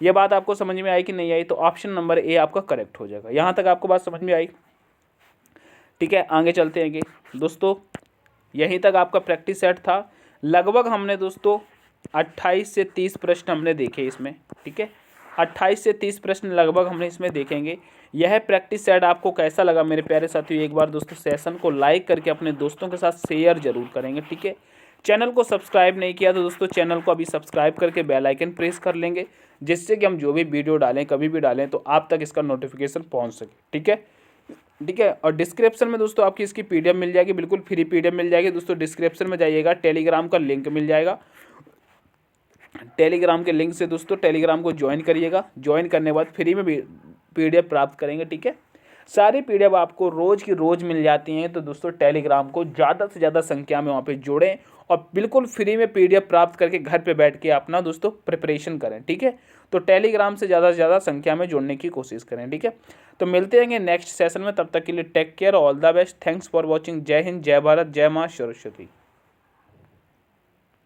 ये बात आपको समझ में आई कि नहीं आई। तो ऑप्शन नंबर ए आपका करेक्ट हो जाएगा। यहाँ तक आपको बात समझ में आई। ठीक है, आगे चलते हैं दोस्तों। यहीं तक आपका प्रैक्टिस सेट था। लगभग हमने दोस्तों 28 से 30 प्रश्न हमने देखे इसमें। ठीक है, 28 से 30 प्रश्न लगभग हमने इसमें देखेंगे। यह प्रैक्टिस सेट आपको कैसा लगा मेरे प्यारे साथियों, एक बार दोस्तों सेशन को लाइक करके अपने दोस्तों के साथ शेयर जरूर करेंगे। ठीक है, चैनल को सब्सक्राइब नहीं किया तो दोस्तों चैनल को अभी सब्सक्राइब करके बेल आइकन प्रेस कर लेंगे, जिससे कि हम जो भी वीडियो डालें कभी भी डालें तो आप तक इसका नोटिफिकेशन पहुँच सके। ठीक है, ठीक है। और डिस्क्रिप्शन में दोस्तों आपकी इसकी पीडीएफ मिल जाएगी, बिल्कुल फ्री पीडीएफ मिल जाएगी दोस्तों। डिस्क्रिप्शन में जाइएगा, टेलीग्राम का लिंक मिल जाएगा। टेलीग्राम के लिंक से दोस्तों टेलीग्राम को ज्वाइन करिएगा। ज्वाइन करने के बाद फ्री में भी पीडीएफ प्राप्त करेंगे। ठीक है, सारी पीडीएफ आपको रोज़ की रोज़ मिल जाती हैं। तो दोस्तों टेलीग्राम को ज़्यादा से ज़्यादा संख्या में वहाँ पे जोड़ें और बिल्कुल फ्री में पीडीएफ प्राप्त करके घर पे बैठ के अपना दोस्तों प्रिपरेशन करें। ठीक है, तो टेलीग्राम से ज़्यादा संख्या में जोड़ने की कोशिश करें। ठीक है, तो मिलते हैं नेक्स्ट सेशन में। तब तक के लिए take care, all the best, thanks for watching. जय हिंद, जय भारत, जय माँ सरस्वती।